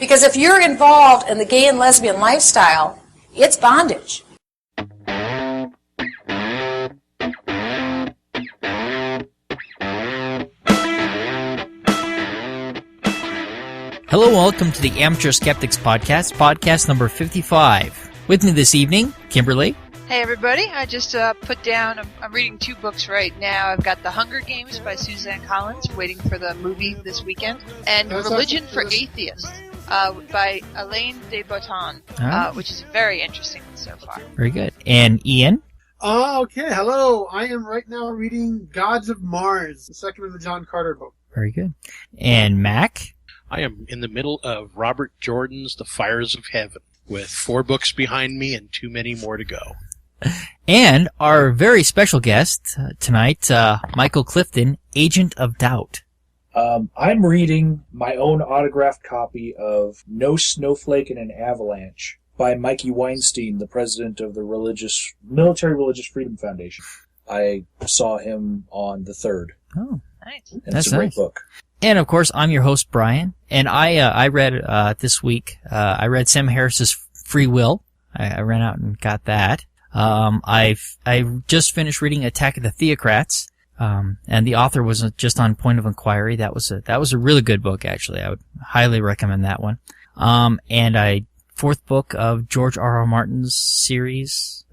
Because if you're involved in the gay and lesbian lifestyle, it's bondage. Hello and welcome to the Amateur Skeptics Podcast, podcast number 55. With me this evening, Kimberly. Hey everybody, I just put down, I'm reading two books right now. I've got The Hunger Games by Suzanne Collins, waiting for the movie this weekend, and Religion for Atheists by Elaine de Botton, which is a very interesting one so far. Very good. And Ian? Okay, hello. I am right now reading Gods of Mars, the second of the John Carter book. Very good. And Mac? I am in the middle of Robert Jordan's The Fires of Heaven, with 4 books behind me and too many more to go. And our very special guest tonight, Michael Clifton, Agent of Doubt. I'm reading my own autographed copy of No Snowflake in an Avalanche by Mikey Weinstein, the president of the Military Religious Freedom Foundation. I saw him on the 3rd. Oh, nice. And it's a great book. And of course, I'm your host, Brian. And I read this week. I read Sam Harris's Free Will. I ran out and got that. I just finished reading Attack of the Theocrats. And the author was just on Point of Inquiry. That was a really good book, actually. I would highly recommend that one. And 4th book of George R.R. Martin's series,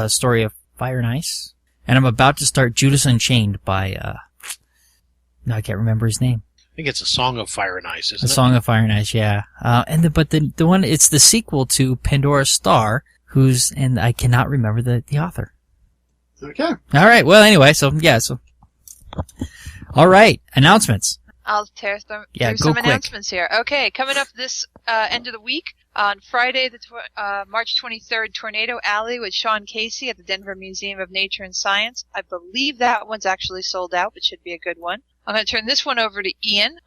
Story of Fire and Ice. And I'm about to start Judas Unchained by, no, I can't remember his name. I think it's A Song of Fire and Ice, isn't it? A Song of Fire and Ice, yeah. But the one, it's the sequel to Pandora's Star, and I cannot remember the author. Okay. All right. Well, anyway, all right. Announcements. I'll tear through go some quick. announcements here. Okay, coming up this end of the week, on Friday, March 23rd, Tornado Alley with Sean Casey at the Denver Museum of Nature and Science. I believe that one's actually sold out, but should be a good one. I'm going to turn this one over to Ian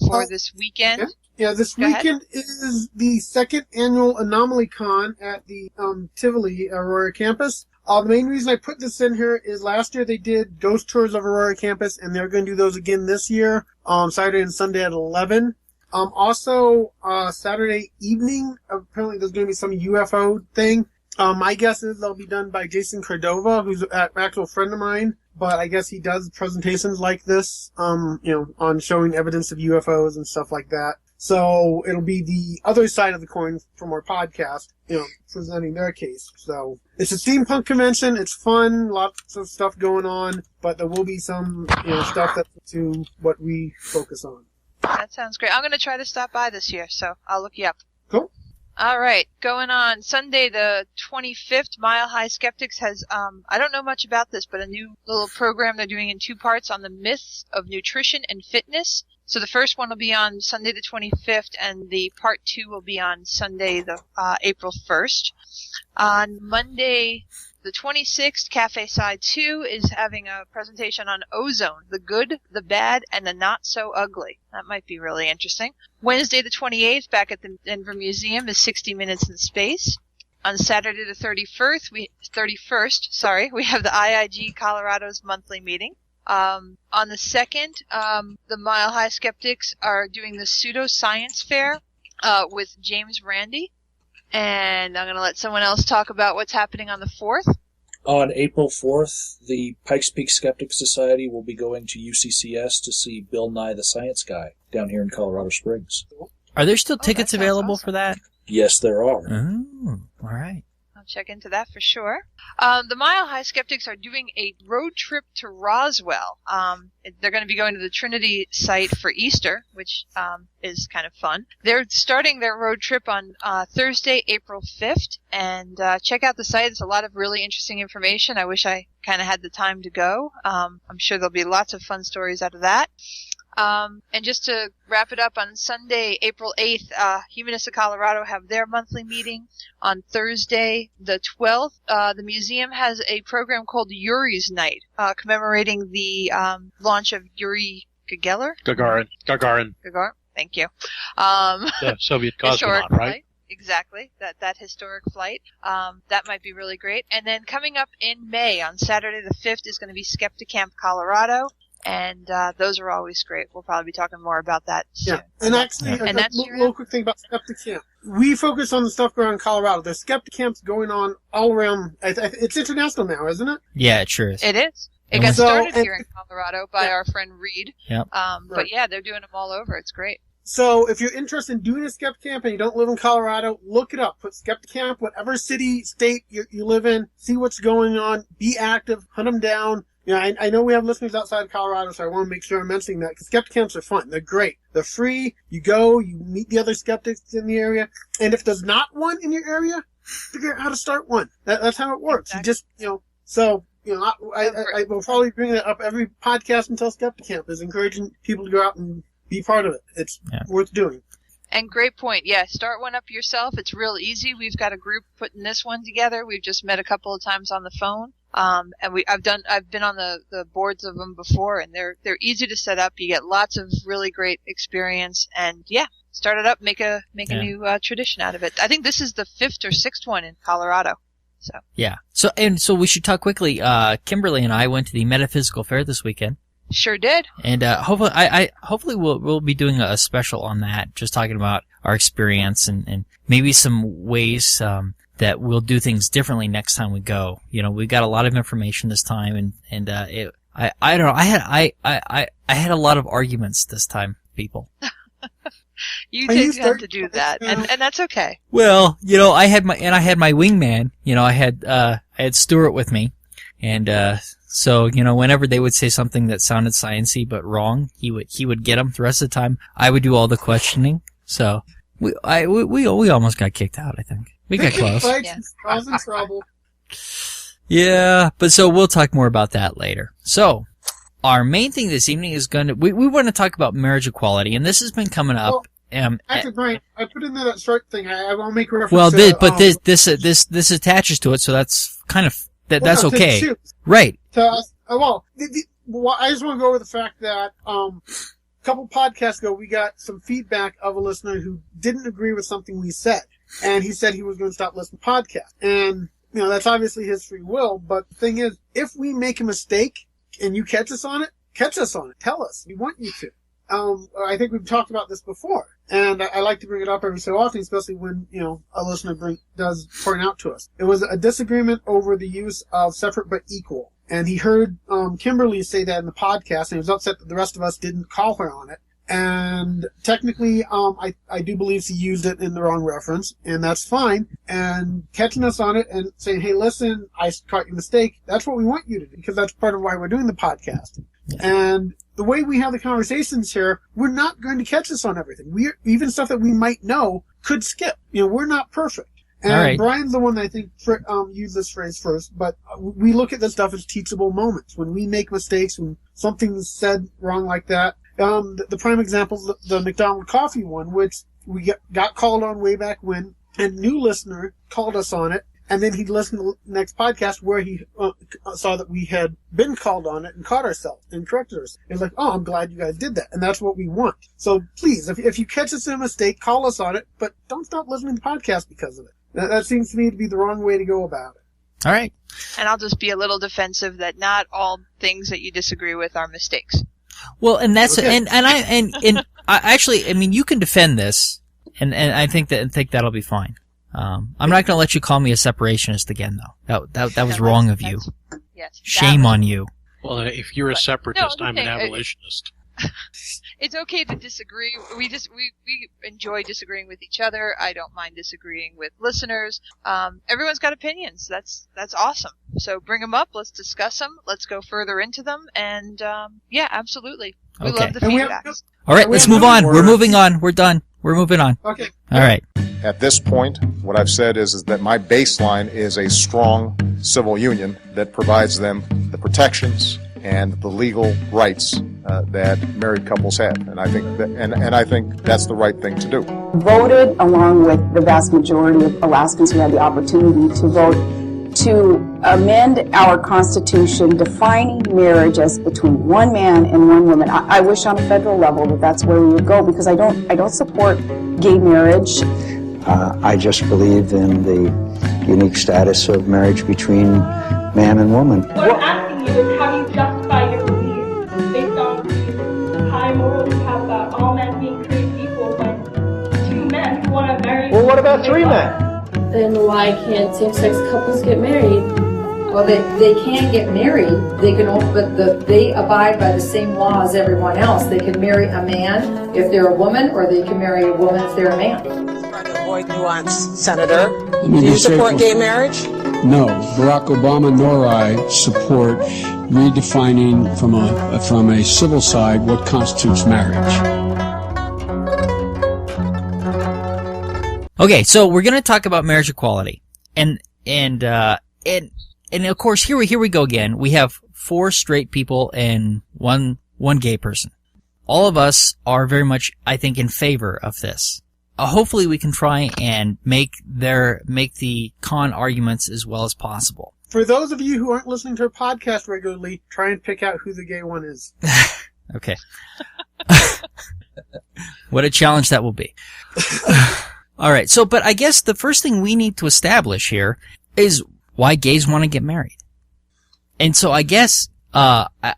for this weekend. Yeah, this weekend is the 2nd annual Anomaly Con at the Tivoli Aurora campus. The main reason I put this in here is last year they did ghost tours of Aurora campus, and they're going to do those again this year, Saturday and Sunday at 11. Also, Saturday evening, apparently there's going to be some UFO thing. My guess is they'll be done by Jason Cordova, who's an actual friend of mine, but I guess he does presentations like this, on showing evidence of UFOs and stuff like that. So it'll be the other side of the coin from our podcast, presenting their case. So it's a steampunk convention. It's fun. Lots of stuff going on, but there will be some, stuff that's to what we focus on. That sounds great. I'm going to try to stop by this year, so I'll look you up. Cool. All right, going on Sunday the 25th, Mile High Skeptics has, I don't know much about this, but a new little program they're doing in 2 parts on the myths of nutrition and fitness. So the first one will be on Sunday the 25th, and the part 2 will be on Sunday the April 1st. On Monday the 26th, Cafe Side 2 is having a presentation on ozone, the good, the bad, and the not so ugly. That might be really interesting. Wednesday the 28th, back at the Denver Museum, is 60 Minutes in Space. On Saturday the 31st, we have the IIG Colorado's monthly meeting. On the 2nd, the Mile High Skeptics are doing the Pseudoscience Fair with James Randi. And I'm going to let someone else talk about what's happening on the 4th. On April 4th, the Pikes Peak Skeptic Society will be going to UCCS to see Bill Nye the Science Guy down here in Colorado Springs. Are there still tickets available for that? Yes, there are. Oh, all right. I'll check into that for sure. The Mile High Skeptics are doing a road trip to Roswell. They're going to be going to the Trinity site for Easter, which is kind of fun. They're starting their road trip on Thursday, April 5th, and check out the site. It's a lot of really interesting information. I wish I kind of had the time to go. I'm sure there'll be lots of fun stories out of that. And just to wrap it up, on Sunday, April 8th, Humanist of Colorado have their monthly meeting. On Thursday, the 12th, the museum has a program called Yuri's Night, commemorating the launch of Yuri Gagarin. Thank you. The Soviet cosmonaut, right? Flight. Exactly. That historic flight. That might be really great. And then coming up in May, on Saturday the 5th, is going to be Skepticamp Colorado. And those are always great. We'll probably be talking more about that soon. Yeah, and actually, And a that's your little quick thing about Skeptic Camp. We focus on the stuff going on in Colorado. There's Skeptic Camps going on all around. It's international now, isn't it? Yeah, it sure is. It is. It And got we- started here in Colorado by our friend Reed. Yep. But yeah, they're doing them all over. It's great. So if you're interested in doing a Skeptic Camp and you don't live in Colorado, look it up. Put Skeptic Camp, whatever city, state you live in, see what's going on, be active, hunt them down. You know, I know we have listeners outside of Colorado, so I want to make sure I'm mentioning that, because Skeptic Camps are fun. They're great. They're free. You go, you meet the other skeptics in the area, and if there's not one in your area, figure out how to start one. That's how it works. Exactly. You just, so, I will probably bring that up every podcast until Skeptic Camp, is encouraging people to go out and be part of it. It's worth doing. And great point. Yeah, start one up yourself. It's real easy. We've got a group putting this one together. We've just met a couple of times on the phone. And I've been on the boards of them before, and they're easy to set up. You get lots of really great experience, and yeah, start it up, make a new tradition out of it. I think this is the 5th or 6th one in Colorado. So Yeah. So we should talk quickly. Kimberly and I went to the Metaphysical Fair this weekend. sure did. And hopefully we'll be doing a special on that, just talking about our experience and maybe some ways that we'll do things differently next time we go. You know, we got a lot of information this time, and I don't know. I had a lot of arguments this time, people. You did have to do that, and that's okay. Well, you know, I had my wingman. You know, I had Stuart with me, and so, you know, whenever they would say something that sounded sciencey but wrong, he would get them. The rest of the time, I would do all the questioning. So we almost got kicked out. I think we got close. Causing trouble. Yeah, but so we'll talk more about that later. So our main thing this evening is we want to talk about marriage equality, and this has been coming up. Actually, Brian, I put in there that short thing. I won't make a reference. Well, to, this attaches to it, so that's kind of that's no, okay, to right? I just want to go over the fact that a couple podcasts ago we got some feedback of a listener who didn't agree with something we said, and he said he was going to stop listening to podcasts, and you know that's obviously his free will. But the thing is, if we make a mistake and you catch us on it. Tell us. We want you to. I think we've talked about this before, and I like to bring it up every so often, especially when, you know, a listener does point out to us. It was a disagreement over the use of separate but equal, and he heard Kimberly say that in the podcast, and he was upset that the rest of us didn't call her on it. And technically, I do believe she used it in the wrong reference, and that's fine. And catching us on it and saying, hey, listen, I caught your mistake, that's what we want you to do, because that's part of why we're doing the podcast. Yeah. And the way we have the conversations here, we're not going to catch us on everything. Even stuff that we might know could skip. You know, we're not perfect. And right. Brian's the one that I think used this phrase first, but we look at this stuff as teachable moments. When we make mistakes, when something's said wrong like that, the prime example is the McDonald's coffee one, which we got called on way back when, and a new listener called us on it, and then he listened to the next podcast where he saw that we had been called on it and caught ourselves and corrected us. It's like, oh, I'm glad you guys did that, and that's what we want. So please, if you catch us in a mistake, call us on it, but don't stop listening to the podcast because of it. That seems to me to be the wrong way to go about it. All right. And I'll just be a little defensive that not all things that you disagree with are mistakes. Well, and that's okay. and I actually, I mean, you can defend this, and I think that'll be fine. I'm not going to let you call me a separationist again, though. That was wrong of you. Yes. Shame on you. Well, if you're a separatist, I'm an abolitionist. It's okay to disagree. We enjoy disagreeing with each other. I don't mind disagreeing with listeners. Everyone's got opinions. That's awesome. So bring them up. Let's discuss them. Let's go further into them. And yeah, absolutely. We love the feedback. All right, let's move on. We're moving on. We're done. We're moving on. Okay. All right. At this point, what I've said is that my baseline is a strong civil union that provides them the protections and the legal rights that married couples have, and I think I think that's the right thing to do. Voted along with the vast majority of Alaskans who had the opportunity to vote to amend our Constitution, defining marriage as between one man and one woman. I wish on a federal level that that's where we would go, because I don't support gay marriage. I just believe in the unique status of marriage between man and woman. What I'm asking you is how do you justify your beliefs based on what about 3 men? Then why can't same-sex couples get married? Well, they can get married. They can, but they abide by the same law as everyone else. They can marry a man if they're a woman, or they can marry a woman if they're a man. Trying to avoid nuance, Senator. Do you support gay marriage? No, Barack Obama nor I support redefining from a civil side what constitutes marriage. Okay, so we're going to talk about marriage equality, and of course here we go again. We have 4 straight people and one gay person. All of us are very much, I think, in favor of this. Hopefully, we can try and make the con arguments as well as possible. For those of you who aren't listening to our podcast regularly, try and pick out who the gay one is. Okay. What a challenge that will be. All right. So, but I guess the first thing we need to establish here is why gays want to get married. And so I guess, I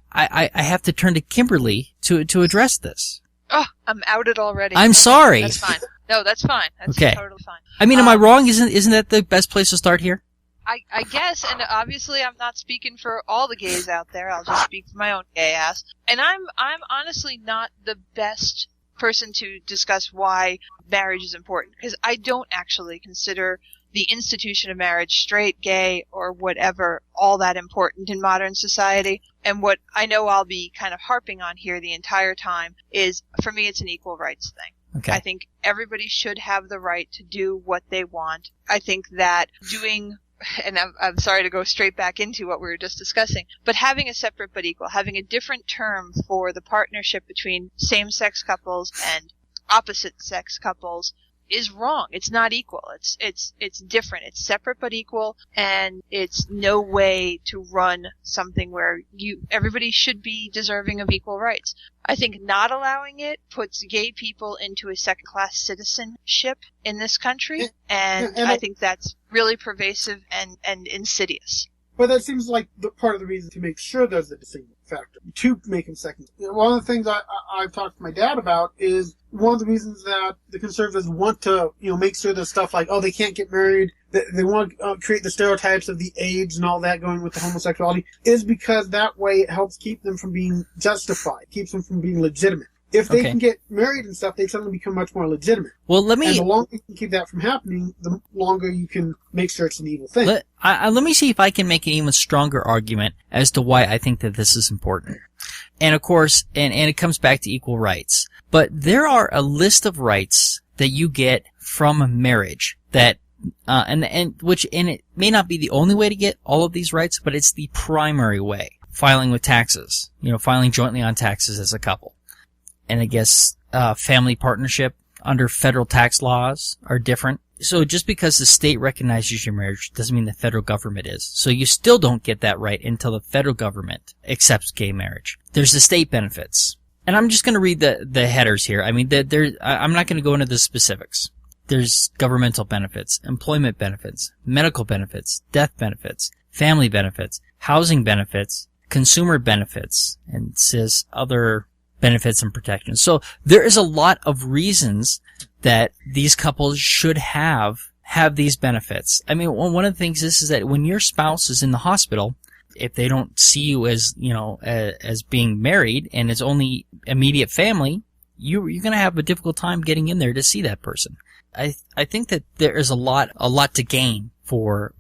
have to turn to Kimberly to address this. Oh, I'm outed already. I'm sorry. That's fine. No, that's fine. That's okay. Totally fine. I mean, am I wrong? Isn't that the best place to start here? I guess, and obviously I'm not speaking for all the gays out there. I'll just speak for my own gay ass. And I'm honestly not the best person to discuss why marriage is important, because I don't actually consider the institution of marriage, straight, gay, or whatever, all that important in modern society. And what I know I'll be kind of harping on here the entire time is, for me, it's an equal rights thing. Okay. I think everybody should have the right to do what they want. I think that doing, and I'm sorry to go straight back into what we were just discussing, but having a separate but equal, having a different term for the partnership between same-sex couples and opposite-sex couples is wrong. It's not equal. It's different. It's separate but equal, and it's no way to run something where everybody should be deserving of equal rights. I think not allowing it puts gay people into a second-class citizenship in this country, and I think that's really pervasive and insidious. But that seems like part of the reason to make sure there's a distinct factor, to make him second. One of the things I've talked to my dad about is one of the reasons that the conservatives want to, make sure there's stuff like, they can't get married, they want to create the stereotypes of the age and all that going with the homosexuality, is because that way it helps keep them from being justified, keeps them from being legitimate. If they can get married and stuff, they suddenly become much more legitimate. Well, and the longer you can keep that from happening, the longer you can make sure it's an evil thing. Let me see if I can make an even stronger argument as to why I think that this is important. And of course, and it comes back to equal rights. But there are a list of rights that you get from marriage that, and it may not be the only way to get all of these rights, but it's the primary way. Filing with taxes, filing jointly on taxes as a couple. And I guess family partnership under federal tax laws are different. So just because the state recognizes your marriage doesn't mean the federal government is. So you still don't get that right until the federal government accepts gay marriage. There's the state benefits. And I'm just going to read the headers here. I mean, I'm not going to go into the specifics. There's governmental benefits, employment benefits, medical benefits, death benefits, family benefits, housing benefits, consumer benefits, and it says other benefits and protections. So there is a lot of reasons that these couples should have these benefits. I mean, one of the things is that when your spouse is in the hospital, if they don't see you as, as being married and it's only immediate family, you're going to have a difficult time getting in there to see that person. I think that there is a lot to gain for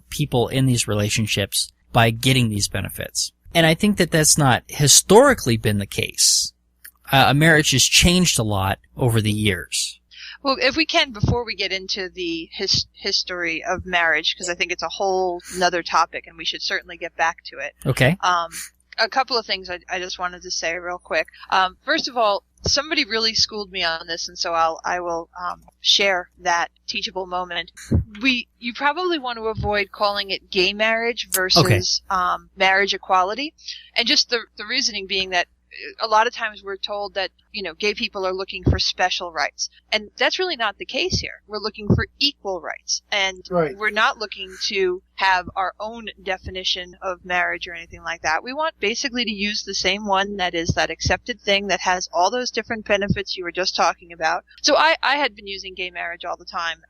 people in these relationships by getting these benefits. And I think that that's not historically been the case. A marriage has changed a lot over the years. Well, if we can, before we get into the history of marriage, because I think it's a whole another topic, and we should certainly get back to it. Okay. A couple of things I just wanted to say real quick. First of all, somebody really schooled me on this, and so I will share that teachable moment. You probably want to avoid calling it gay marriage versus marriage equality, and just the reasoning being that a lot of times we're told that, gay people are looking for special rights. And that's really not the case here. We're looking for equal rights. And we're not looking to have our own definition of marriage or anything like that. We want basically to use the same one that is that accepted thing that has all those different benefits you were just talking about. So I had been using gay marriage all the time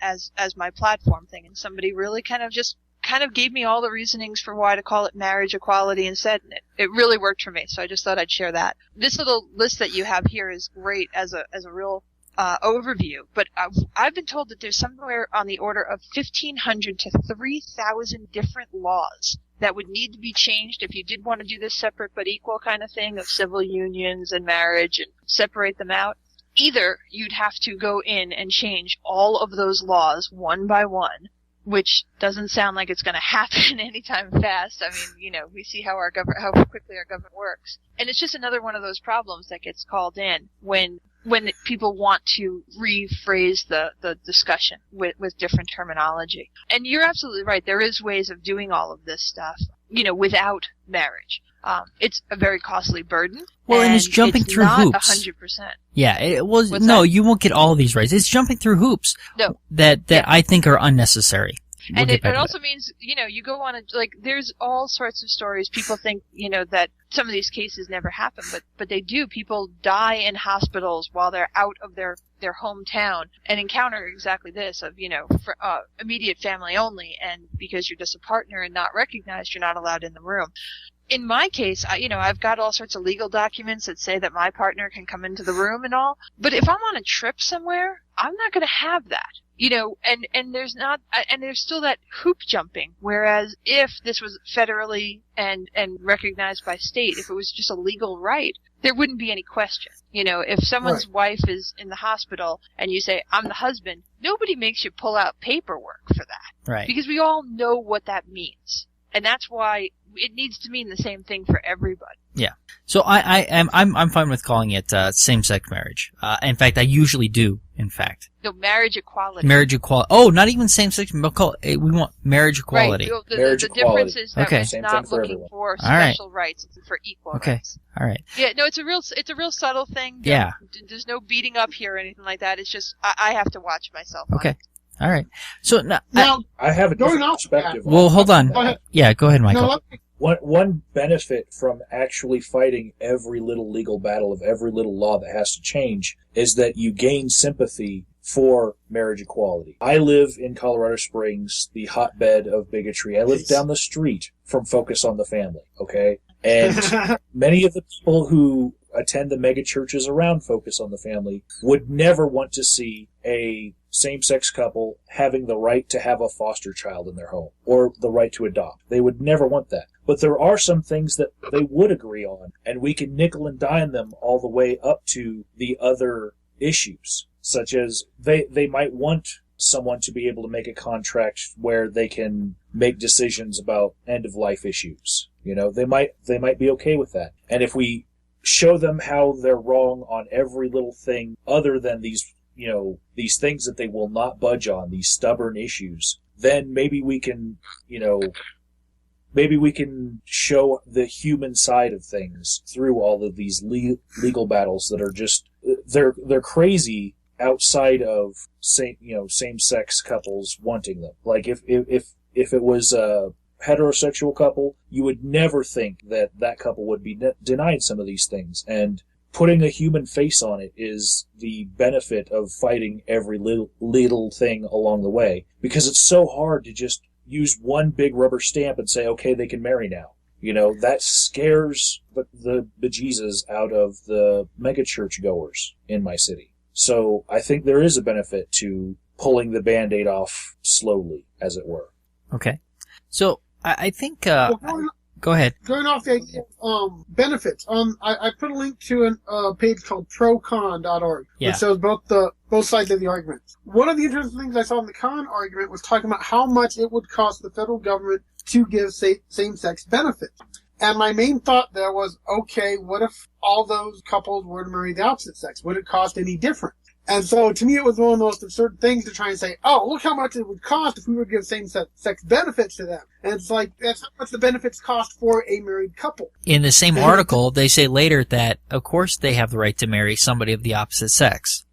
as my platform thing, and somebody really kind of gave me all the reasonings for why to call it marriage equality instead, and it really worked for me. So I just thought I'd share that. This little list that you have here is great as a real overview, but I've been told that there's somewhere on the order of 1,500 to 3,000 different laws that would need to be changed if you did want to do this separate but equal kind of thing of civil unions and marriage and separate them out. Either you'd have to go in and change all of those laws one by one, which doesn't sound like it's going to happen anytime fast. I mean, we see how how quickly our government works. And it's just another one of those problems that gets called in when people want to rephrase the discussion with different terminology. And you're absolutely right. There is ways of doing all of this stuff, without marriage. It's a very costly burden. Well, and it's jumping through hoops. 100%. Yeah, you won't get all of these rights. It's jumping through hoops that I think are unnecessary. And it also means, you go on there's all sorts of stories. People think, that some of these cases never happen, but they do. People die in hospitals while they're out of their hometown and encounter exactly this of, for, immediate family only. And because you're just a partner and not recognized, you're not allowed in the room. In my case, I've got all sorts of legal documents that say that my partner can come into the room and all. But if I'm on a trip somewhere, I'm not going to have that. And there's still that hoop jumping. Whereas if this was federally and recognized by state, if it was just a legal right, there wouldn't be any question. If someone's wife is in the hospital and you say, I'm the husband, nobody makes you pull out paperwork for that. Right. Because we all know what that means. And that's why it needs to mean the same thing for everybody. Yeah. So I'm fine with calling it same-sex marriage. In fact, I usually do. In fact. No, marriage equality. Marriage equality. Oh, not even same-sex. We want marriage equality. Right. Marriage the difference is that okay. we're not looking for special rights; it's for equal rights. All right. Yeah. No, it's a real subtle thing. Yeah. There's no beating up here or anything like that. It's just I have to watch myself. Okay. All right. So now I have a different perspective. Well, hold on. Yeah, go ahead, Michael. One benefit from actually fighting every little legal battle of every little law that has to change is that you gain sympathy for marriage equality. I live in Colorado Springs, the hotbed of bigotry. I live down the street from Focus on the Family, okay? And many of the people who attend the mega churches around Focus on the Family would never want to see a same-sex couple having the right to have a foster child in their home or the right to adopt. They would never want that. But there are some things that they would agree on, and we can nickel and dime them all the way up to the other issues, such as they might want someone to be able to make a contract where they can make decisions about end-of-life issues. They might be okay with that. And if we show them how they're wrong on every little thing other than these things that they will not budge on, these stubborn issues, then maybe we can show the human side of things through all of these legal battles that are just, they're crazy outside of same-sex couples wanting them. Like if it was a heterosexual couple, you would never think that couple would be denied some of these things. And putting a human face on it is the benefit of fighting every little thing along the way, because it's so hard to just use one big rubber stamp and say, okay, they can marry now. That scares the bejesus out of the mega church goers in my city. So I think there is a benefit to pulling the Band-Aid off slowly, as it were. Okay. So I think, go ahead. Going off the idea of benefits, I put a link to a page called procon.org, which shows both sides of the argument. One of the interesting things I saw in the con argument was talking about how much it would cost the federal government to give same-sex benefits. And my main thought there was, okay, what if all those couples were to marry the opposite sex? Would it cost any different? And so, to me, it was one of the most absurd things to try and say, oh, look how much it would cost if we would give same-sex benefits to them. And it's like, that's how much the benefits cost for a married couple. In the same article, they say later that, of course, they have the right to marry somebody of the opposite sex.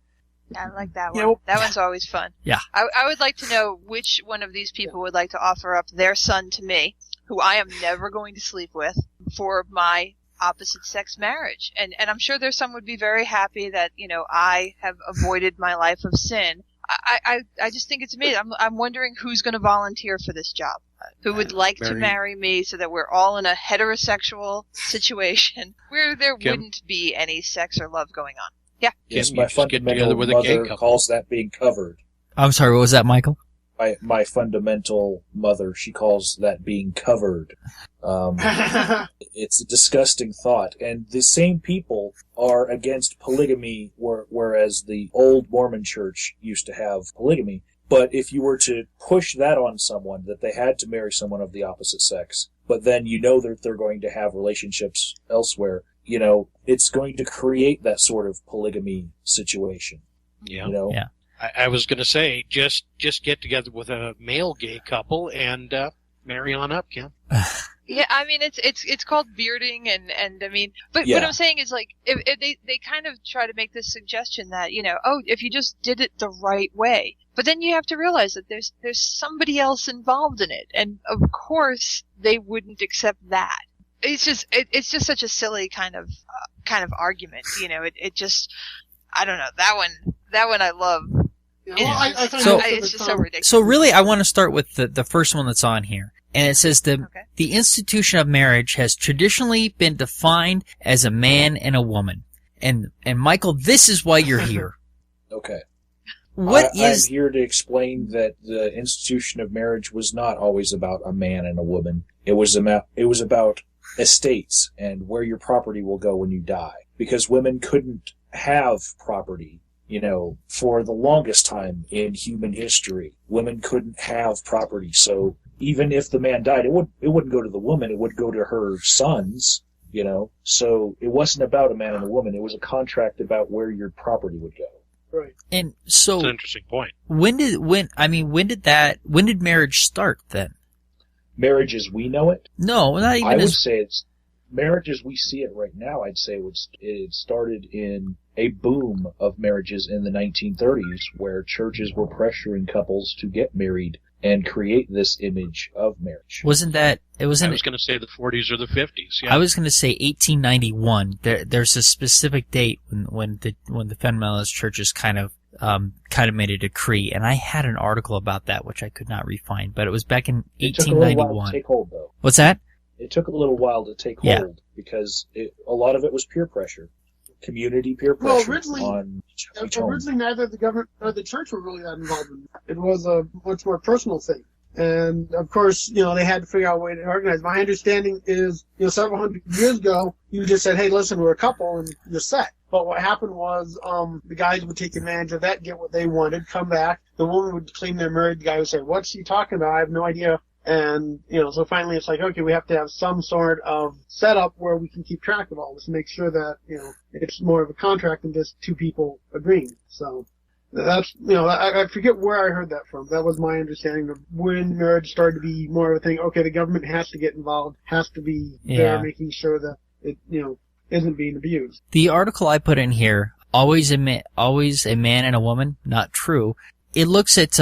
Yeah, I like that one. That one's always fun. Yeah. I would like to know which one of these people would like to offer up their son to me, who I am never going to sleep with, for my opposite sex marriage. And I'm sure there's some would be very happy that, I have avoided my life of sin. I just think it's amazing. I'm wondering who's going to volunteer for this job. Who would like to marry me so that we're all in a heterosexual situation where there wouldn't be any sex or love going on. Yeah. Yes, my fundamental mother calls that being covered. I'm sorry, what was that, Michael? My fundamental mother, she calls that being covered. It's a disgusting thought. And the same people are against polygamy, whereas the old Mormon church used to have polygamy. But if you were to push that on someone, that they had to marry someone of the opposite sex, but then that they're going to have relationships elsewhere, it's going to create that sort of polygamy situation. Yeah. Yeah. I was going to say, just get together with a male gay couple and marry on up, Kim. Yeah, I mean it's called bearding and I mean, but what I'm saying is like if they kind of try to make this suggestion that if you just did it the right way, but then you have to realize that there's somebody else involved in it, and of course they wouldn't accept that. It's just such a silly kind of argument, It just, I don't know, that one I love. It's just so ridiculous. So really, I want to start with the first one that's on here. And it says the institution of marriage has traditionally been defined as a man and a woman. And Michael, this is why you're here. Okay. I'm here to explain that the institution of marriage was not always about a man and a woman. It was about estates and where your property will go when you die. Because women couldn't have property. For the longest time in human history, women couldn't have property. So even if the man died, it wouldn't go to the woman. It would go to her sons. So it wasn't about a man and a woman. It was a contract about where your property would go. Right. And so that's an interesting point. When did marriage start then? Marriage as we know it? No, not even. I would say it's marriage as we see it right now. I'd say it started in a boom of marriages in the 1930s, where churches were pressuring couples to get married and create this image of marriage. I was going to say the 40s or the 50s. Yeah. I was going to say 1891. There's a specific date when the fundamentalist churches kind of made a decree, and I had an article about that which I could not refine, but it was back in 1891. It took a little while to take hold, though. What's that? It took a little while to take hold because a lot of it was peer pressure. Community peer pressure. Well, originally neither the government nor the church were really that involved in it. It was a much more personal thing. And, of course, they had to figure out a way to organize. My understanding is, several hundred years ago, you just said, hey, listen, we're a couple, and you're set. But what happened was the guys would take advantage of that, get what they wanted, come back. The woman would claim they're married. The guy would say, what's she talking about? I have no idea. And, so finally it's like, okay, we have to have some sort of setup where we can keep track of all this and make sure that, it's more of a contract than just two people agreeing. So that's, I forget where I heard that from. That was my understanding of when marriage started to be more of a thing. Okay, the government has to get involved, has to be there making sure that it, isn't being abused. The article I put in here, always a man and a woman, not true. It looks at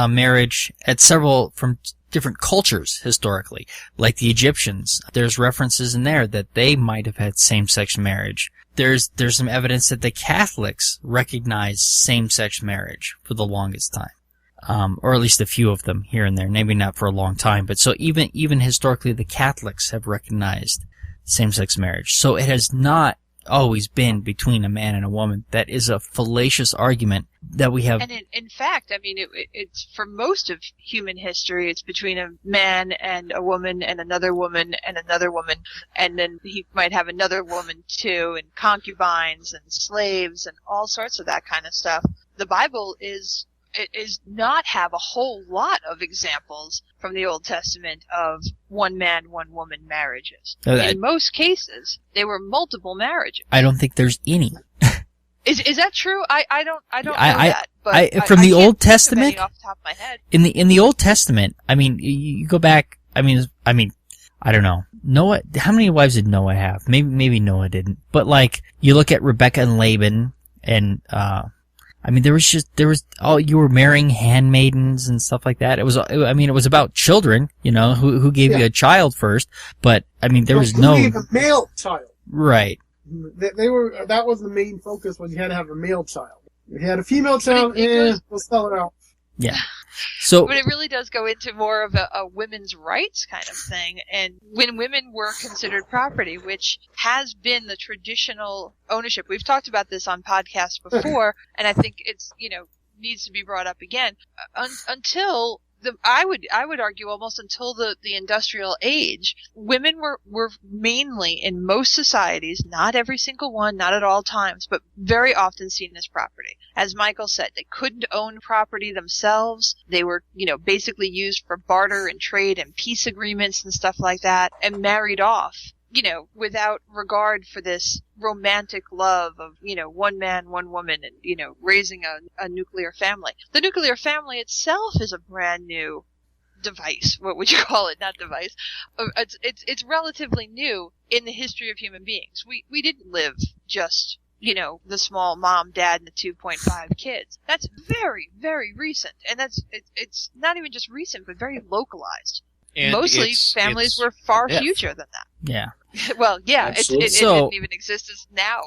marriage at several from different cultures historically, like the Egyptians. There's references in there that they might have had same-sex marriage. There's some evidence that the Catholics recognized same-sex marriage for the longest time, or at least a few of them here and there. Maybe not for a long time, but so even historically, the Catholics have recognized same-sex marriage. So it has not always been between a man and a woman. That is a fallacious argument that we have. And in fact, I mean, it's for most of human history, it's between a man and a woman and another woman and another woman, and then he might have another woman too, and concubines and slaves and all sorts of that kind of stuff. The Bible is not have a whole lot of examples from the Old Testament of one man, one woman marriages. In most cases, they were multiple marriages. I don't think there's any. Is that true? I don't know I- that. But from the can't Old think of Testament, any off the top of my head. in the Old Testament, I mean, you go back. I mean, I don't know. Noah. How many wives did Noah have? Maybe Noah didn't. But like, you look at Rebecca and Laban, and I mean, there was you were marrying handmaidens and stuff like that. It was about children, who gave you a child first. But I mean, there was no a male child. Right. That was the main focus, was you had to have a male child. If you had a female child, we'll spell it out. Yeah. So, but it really does go into more of a women's rights kind of thing. And when women were considered property, which has been the traditional ownership. We've talked about this on podcasts before, and I think it's, needs to be brought up again. Until I would argue almost until the industrial age, women were mainly in most societies, not every single one, not at all times, but very often seen as property. As Michael said, they couldn't own property themselves. They were, basically used for barter and trade and peace agreements and stuff like that, and married off, without regard for this romantic love of, one man, one woman, and, raising a nuclear family. The nuclear family itself is a brand new device. What would you call it? Not device. It's relatively new in the history of human beings. We didn't live just, the small mom, dad, and the 2.5 kids. That's very, very recent. And it's not even just recent, but very localized. And mostly families were far future than that. Yeah. Well, yeah, it didn't even exist as now.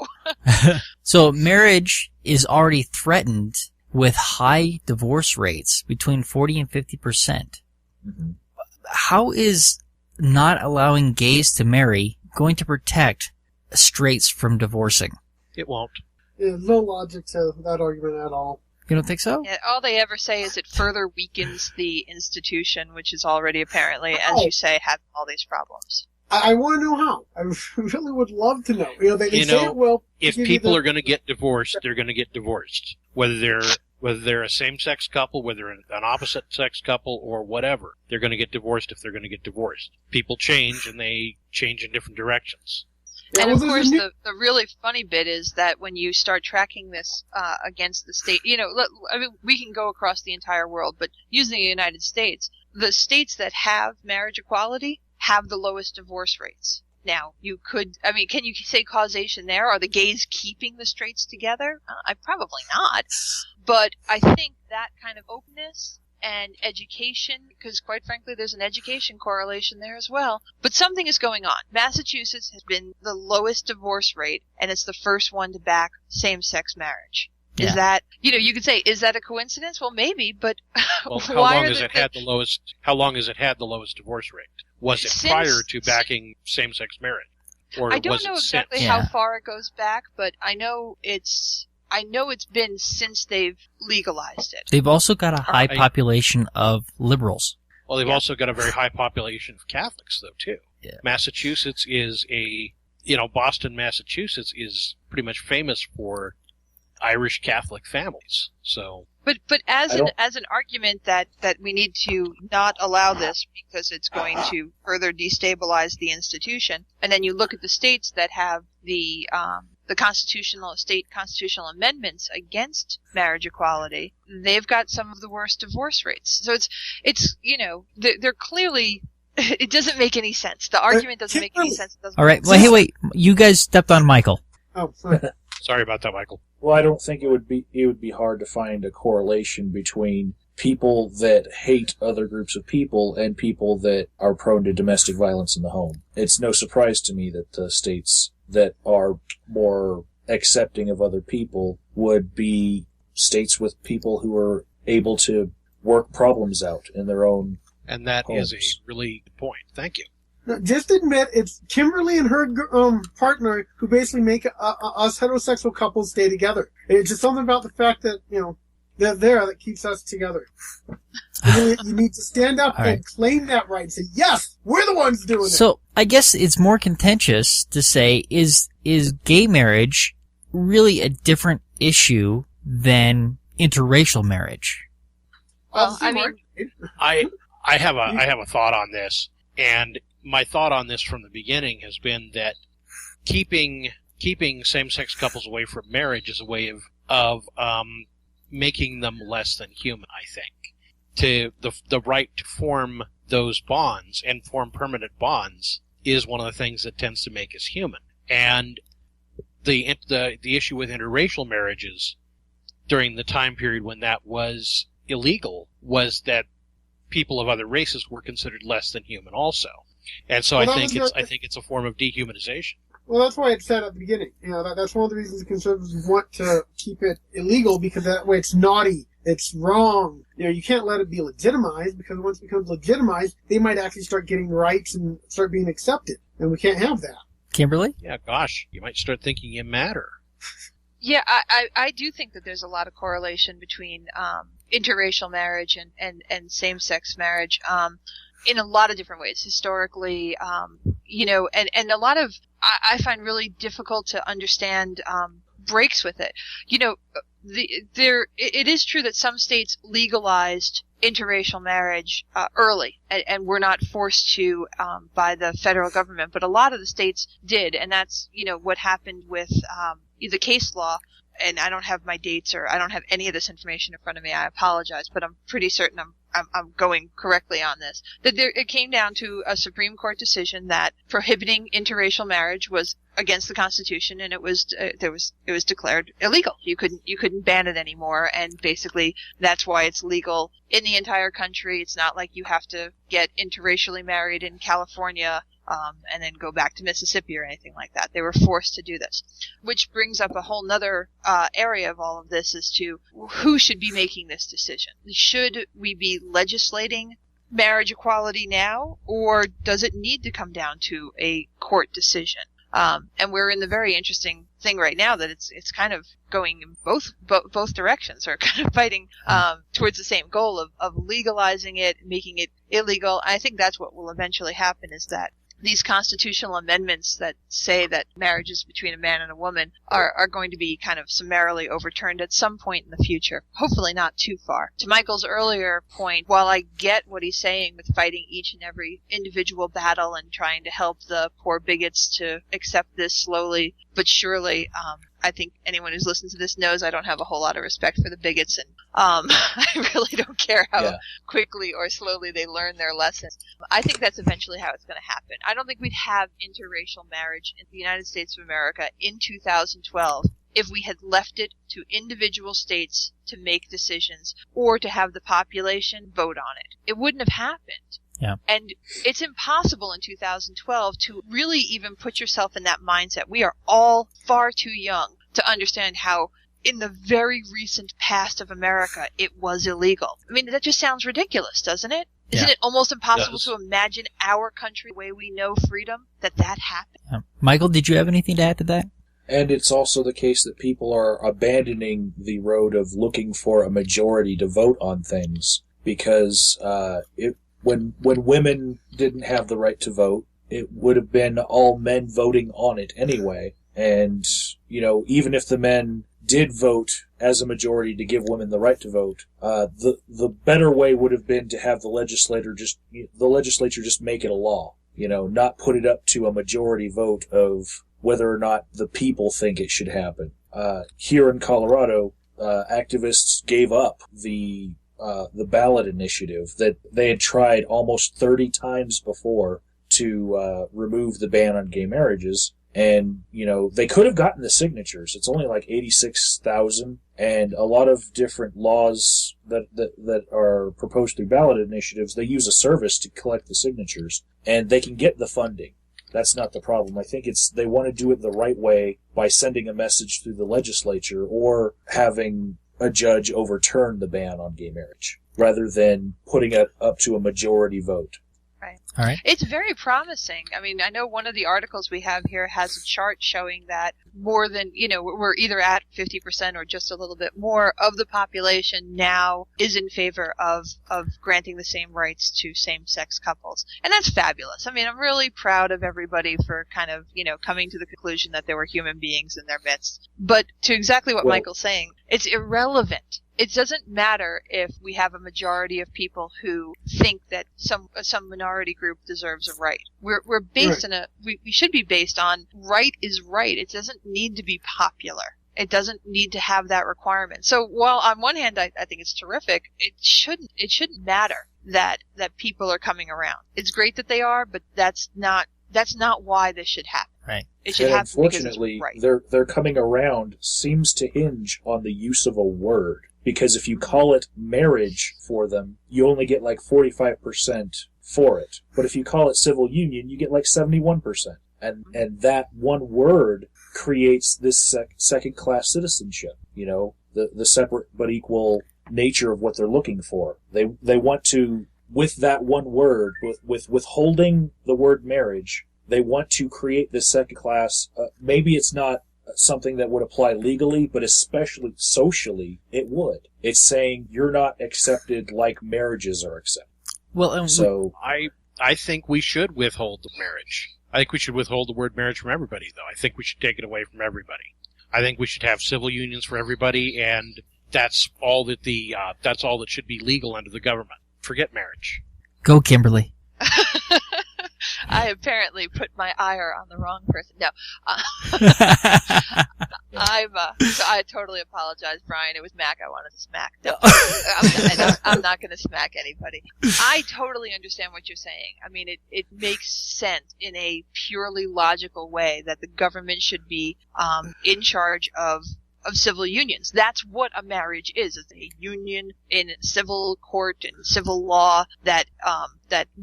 So marriage is already threatened with high divorce rates between 40 and 50%. Mm-hmm. How is not allowing gays to marry going to protect straights from divorcing? It won't. There's no logic to that argument at all. You don't think so? Yeah, all they ever say is it further weakens the institution, which is already apparently, as you say, having all these problems. I want to know how. I really would love to know. They say it will. If people are going to get divorced, they're going to get divorced. Whether they're a same-sex couple, whether an opposite-sex couple, or whatever, they're going to get divorced if they're going to get divorced. People change, and they change in different directions. And of course, the really funny bit is that when you start tracking this against the state, we can go across the entire world, but using the United States, the states that have marriage equality have the lowest divorce rates. Now, can you say causation there? Are the gays keeping the straights together? Probably not. But I think that kind of openness and education, because quite frankly there's an education correlation there as well. But something is going on. Massachusetts has been the lowest divorce rate, and it's the first one to back same-sex marriage. Yeah. Is that, you could say, is that a coincidence? Well, maybe, but how long has it had the lowest divorce rate? Was it prior to backing same-sex marriage? Or I don't was know it exactly since? how far it goes back, but I know it's been since they've legalized it. They've also got a high population of liberals. Well, they've also got a very high population of Catholics, though, too. Yeah. Massachusetts is Boston, Massachusetts is pretty much famous for Irish Catholic families. So, but as an argument that we need to not allow this because it's going to further destabilize the institution, and then you look at the states that have the constitutional amendments against marriage equality, they've got some of the worst divorce rates. So it's they're clearly, it doesn't make any sense. The argument doesn't make any sense. All right. Well, hey, wait. You guys stepped on Michael. Oh, sorry. Sorry about that, Michael. Well, I don't think it would be hard to find a correlation between people that hate other groups of people and people that are prone to domestic violence in the home. It's no surprise to me that the states that are more accepting of other people would be states with people who are able to work problems out in their own And that homes. is a really good point. Thank you. Now, just admit it's Kimberly and her partner who basically make us heterosexual couples stay together. It's just something about the fact that, they're there that keeps us together. You need to stand up and claim that right and say, yes, we're the ones doing it. So I guess it's more contentious to say, is gay marriage really a different issue than interracial marriage? Well, I mean, I have a thought on this, and my thought on this from the beginning has been that keeping keeping same-sex couples away from marriage is a way of making them less than human, I think. To the right to form those bonds and form permanent bonds is one of the things that tends to make us human. And the issue with interracial marriages during the time period when that was illegal was that people of other races were considered less than human also. And so I think it's a form of dehumanization. Well, that's why it's said at the beginning. That's one of the reasons the conservatives want to keep it illegal, because that way it's naughty, it's wrong. You can't let it be legitimized, because once it becomes legitimized, they might actually start getting rights and start being accepted, and we can't have that. Kimberly? Yeah, gosh, you might start thinking you matter. Yeah, I do think that there's a lot of correlation between interracial marriage and same-sex marriage in a lot of different ways. Historically, and a lot of, I find really difficult to understand breaks with it. It is true that some states legalized interracial marriage early, and were not forced to by the federal government, but a lot of the states did, and that's what happened with the case law. And I don't have my dates, or I don't have any of this information in front of me. I apologize, but I'm pretty certain I'm going correctly on this. It came down to a Supreme Court decision that prohibiting interracial marriage was against the Constitution, and it was declared illegal. You couldn't ban it anymore, and basically that's why it's legal in the entire country. It's not like you have to get interracially married in California and then go back to Mississippi or anything like that. They were forced to do this, which brings up a whole nother area of all of this as to who should be making this decision. Should we be legislating marriage equality now, or does it need to come down to a court decision? And we're in the very interesting thing right now that it's kind of going in both directions, or kind of fighting towards the same goal of legalizing it, making it illegal. I think that's what will eventually happen, is that these constitutional amendments that say that marriages between a man and a woman are going to be kind of summarily overturned at some point in the future. Hopefully not too far. To Michael's earlier point, while I get what he's saying with fighting each and every individual battle and trying to help the poor bigots to accept this slowly but surely, I think anyone who's listened to this knows I don't have a whole lot of respect for the bigots, and I really don't care how quickly or slowly they learn their lessons. I think that's eventually how it's going to happen. I don't think we'd have interracial marriage in the United States of America in 2012 if we had left it to individual states to make decisions, or to have the population vote on it. It wouldn't have happened. Yeah. And it's impossible in 2012 to really even put yourself in that mindset. We are all far too young to understand how in the very recent past of America it was illegal. I mean, that just sounds ridiculous, doesn't it? Isn't it almost impossible to imagine our country the way we know freedom, that happened? Yeah. Michael, did you have anything to add to that? And it's also the case that people are abandoning the road of looking for a majority to vote on things, because when women didn't have the right to vote, it would have been all men voting on it anyway. And, even if the men did vote as a majority to give women the right to vote, the better way would have been to have the legislature just make it a law, not put it up to a majority vote of whether or not the people think it should happen. Here in Colorado, activists gave up the ballot initiative that they had tried almost 30 times before to remove the ban on gay marriages. And, they could have gotten the signatures. It's only like 86,000, and a lot of different laws that are proposed through ballot initiatives, they use a service to collect the signatures, and they can get the funding. That's not the problem. I think they want to do it the right way by sending a message through the legislature, or having a judge overturn the ban on gay marriage, rather than putting it up to a majority vote. Right. All right. It's very promising. I mean, I know one of the articles we have here has a chart showing that more than, we're either at 50% or just a little bit more of the population now is in favor of granting the same rights to same-sex couples. And that's fabulous. I mean, I'm really proud of everybody for kind of, coming to the conclusion that there were human beings in their midst. But to exactly what Michael's saying, it's irrelevant. It doesn't matter if we have a majority of people who think that some minority group group deserves a right. We're based we should be based on right is right. It doesn't need to be popular. It doesn't need to have that requirement. So while on one hand I think it's terrific, it shouldn't matter that people are coming around. It's great that they are, but that's not why this should happen. Right. It should happen because it's right. Their coming around seems to hinge on the use of a word. Because if you call it marriage for them, you only get like 45% for it. But if you call it civil union, you get like 71%. And that one word creates this second-class citizenship, you know, the separate but equal nature of what they're looking for. They want to, with that one word, with withholding the word marriage, they want to create this second-class, maybe it's not something that would apply legally, but especially socially, it would. It's saying you're not accepted like marriages are accepted. Well, so I think we should withhold the marriage. I think we should withhold the word marriage from everybody, though. I think we should take it away from everybody. I think we should have civil unions for everybody, and that's all that that's all that should be legal under the government. Forget marriage. Go, Kimberly. I apparently put my ire on the wrong person. No. I totally apologize, Brian. It was Mac I wanted to smack. No, I'm not going to smack anybody. I totally understand what you're saying. I mean, it makes sense in a purely logical way that the government should be in charge of civil unions. That's what a marriage is. It's a union in civil court and civil law that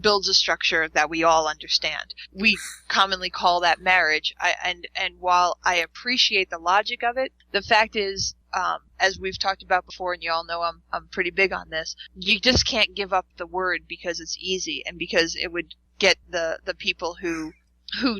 builds a structure that we all understand. We commonly call that marriage. And while I appreciate the logic of it, the fact is, as we've talked about before, and you all know I'm pretty big on this, you just can't give up the word because it's easy and because it would get the people who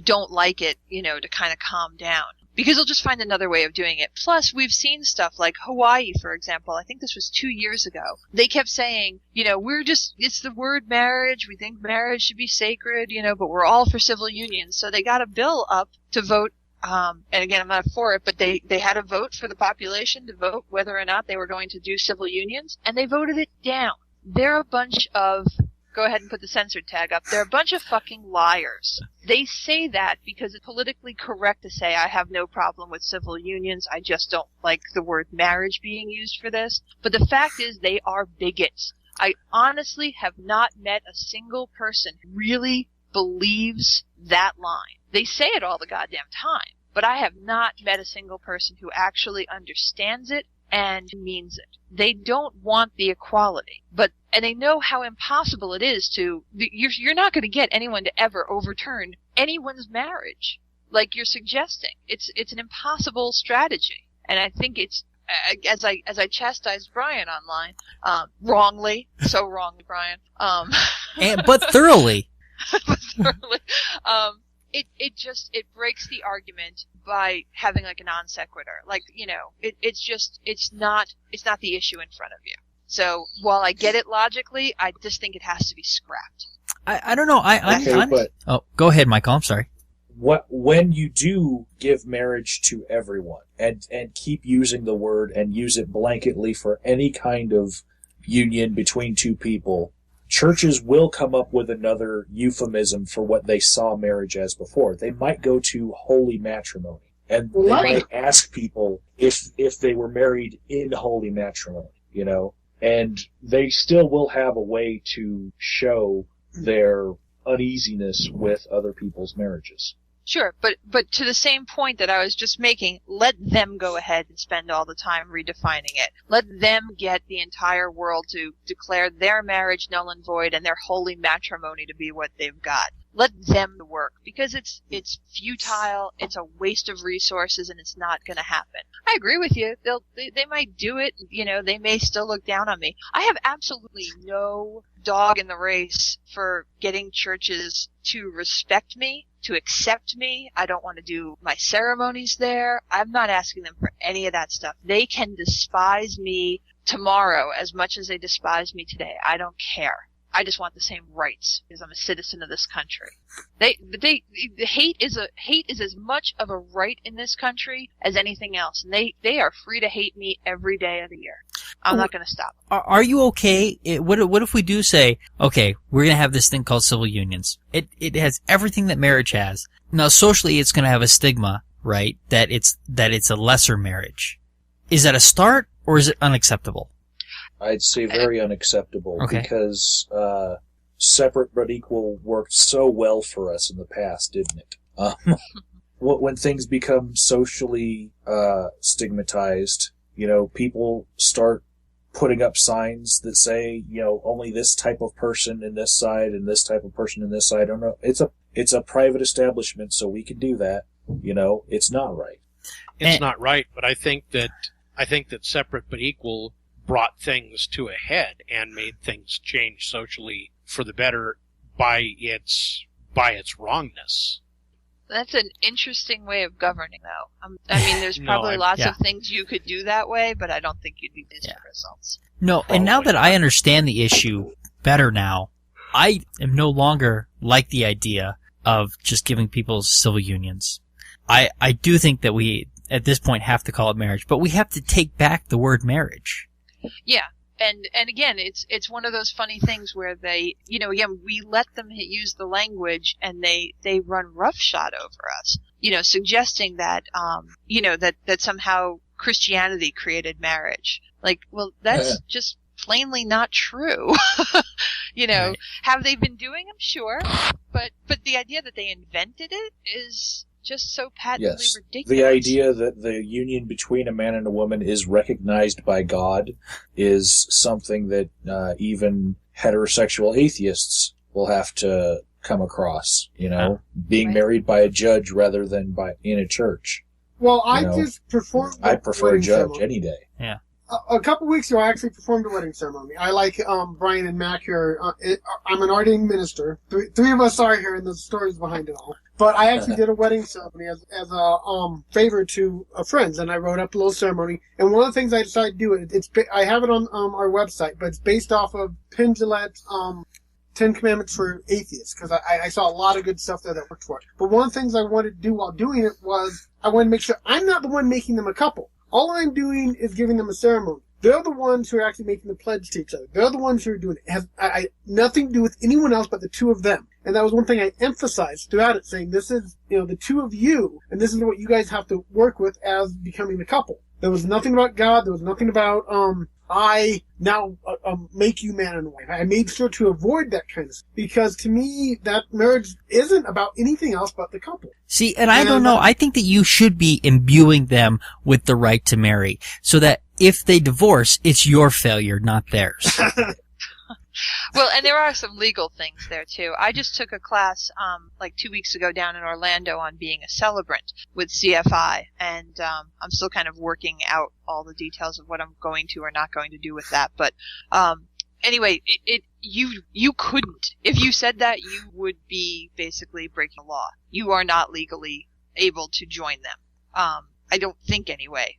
don't like it, you know, to kind of calm down. Because they'll just find another way of doing it. Plus, we've seen stuff like Hawaii, for example. I think this was 2 years ago. They kept saying, you know, it's the word marriage. We think marriage should be sacred, you know, but we're all for civil unions. So they got a bill up to vote. And again, I'm not for it, but they had a vote for the population to vote whether or not they were going to do civil unions. And they voted it down. They're a bunch of... Go ahead and put the censored tag up. They're a bunch of fucking liars. They say that because it's politically correct to say, I have no problem with civil unions, I just don't like the word marriage being used for this. But the fact is, they are bigots. I honestly have not met a single person who really believes that line. They say it all the goddamn time, but I have not met a single person who actually understands it and means it. They don't want the equality, and they know how impossible it is you're not going to get anyone to ever overturn anyone's marriage like you're suggesting. It's an impossible strategy. And I think it's, as I chastised Brian online, wrongly, so wrongly, Brian, but thoroughly. It breaks the argument by having like a non sequitur. Like, you know, it's not the issue in front of you. So while I get it logically, I just think it has to be scrapped. I don't know. Oh, go ahead, Michael. I'm sorry. When you do give marriage to everyone and keep using the word and use it blanketly for any kind of union between two people, churches will come up with another euphemism for what they saw marriage as before. They might go to holy matrimony, and they might ask people if they were married in holy matrimony, you know, and they still will have a way to show their uneasiness with other people's marriages. Sure, but to the same point that I was just making, let them go ahead and spend all the time redefining it. Let them get the entire world to declare their marriage null and void and their holy matrimony to be what they've got. Let them work, because it's futile, it's a waste of resources, and it's not going to happen. I agree with you. They might do it, you know, they may still look down on me. I have absolutely no dog in the race for getting churches to respect me, to accept me. I don't want to do my ceremonies there. I'm not asking them for any of that stuff. They can despise me tomorrow as much as they despise me today. I don't care. I just want the same rights because I'm a citizen of this country. Hate is as much of a right in this country as anything else, and they are free to hate me every day of the year. I'm not going to stop. Are you okay? What if we do say, okay, we're going to have this thing called civil unions. It has everything that marriage has. Now, socially, it's going to have a stigma, right? That it's a lesser marriage. Is that a start, or is it unacceptable? I'd say very unacceptable, okay. Because separate but equal worked so well for us in the past, didn't it? When things become socially stigmatized, people start putting up signs that say, only this type of person in this side and this type of person in this side. I don't know. It's a private establishment, so we can do that. It's not right. It's not right, but I think that separate but equal brought things to a head and made things change socially for the better by its wrongness. That's an interesting way of governing, though. There's probably lots of things you could do that way, but I don't think you'd be pleased with results. No, and now that I understand the issue better now, I am no longer like the idea of just giving people civil unions. I do think that we, at this point, have to call it marriage, but we have to take back the word marriage. Yeah. And again, it's one of those funny things where they, again, we let them use the language and they run roughshod over us, suggesting that, that somehow Christianity created marriage. Like, well, that's just plainly not true. Right. Have they been doing them? Sure. But the idea that they invented it is just so patently ridiculous. The idea that the union between a man and a woman is recognized by God is something that even heterosexual atheists will have to come across, being married by a judge rather than in a church. Well, I just performed I prefer a judge ceremony. any day. Yeah. A couple weeks ago, I actually performed a wedding ceremony. I like Brian and Mac here. I'm an ordained minister. Three of us are here, and the stories behind it all. But I actually did a wedding ceremony as a favor to friends, and I wrote up a little ceremony. And one of the things I decided to do, I have it on our website, but it's based off of Penn Jillette's 10 Commandments for Atheists, because I saw a lot of good stuff there that worked for it. But one of the things I wanted to do while doing it was I wanted to make sure I'm not the one making them a couple. All I'm doing is giving them a ceremony. They're the ones who are actually making the pledge to each other. They're the ones who are doing it. It has nothing to do with anyone else but the two of them. And that was one thing I emphasized throughout it, saying this is, the two of you, and this is what you guys have to work with as becoming a couple. There was nothing about God. There was nothing about, I now make you man and wife. I made sure to avoid that kind of stuff. Because to me, that marriage isn't about anything else but the couple. See, and I don't know. I think that you should be imbuing them with the right to marry, so that if they divorce, it's your failure, not theirs. Well, and there are some legal things there too. I just took a class like 2 weeks ago down in Orlando on being a celebrant with CFI, and I'm still kind of working out all the details of what I'm going to or not going to do with that. But anyway, you couldn't. If you said that, you would be basically breaking the law. You are not legally able to join them. I don't think anyway.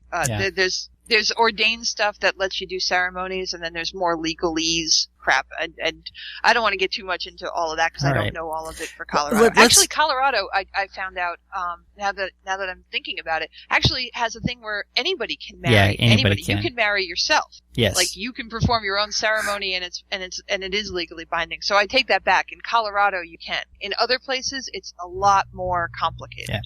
There's ordained stuff that lets you do ceremonies, and then there's more legalese crap. And I don't want to get too much into all of that because I don't know all of it for Colorado. Actually, Colorado, I found out now that I'm thinking about it, actually has a thing where anybody can marry anybody. Can. You can marry yourself. Yes. Like you can perform your own ceremony, and it is legally binding. So I take that back. In Colorado, you can. In other places, it's a lot more complicated. Yeah.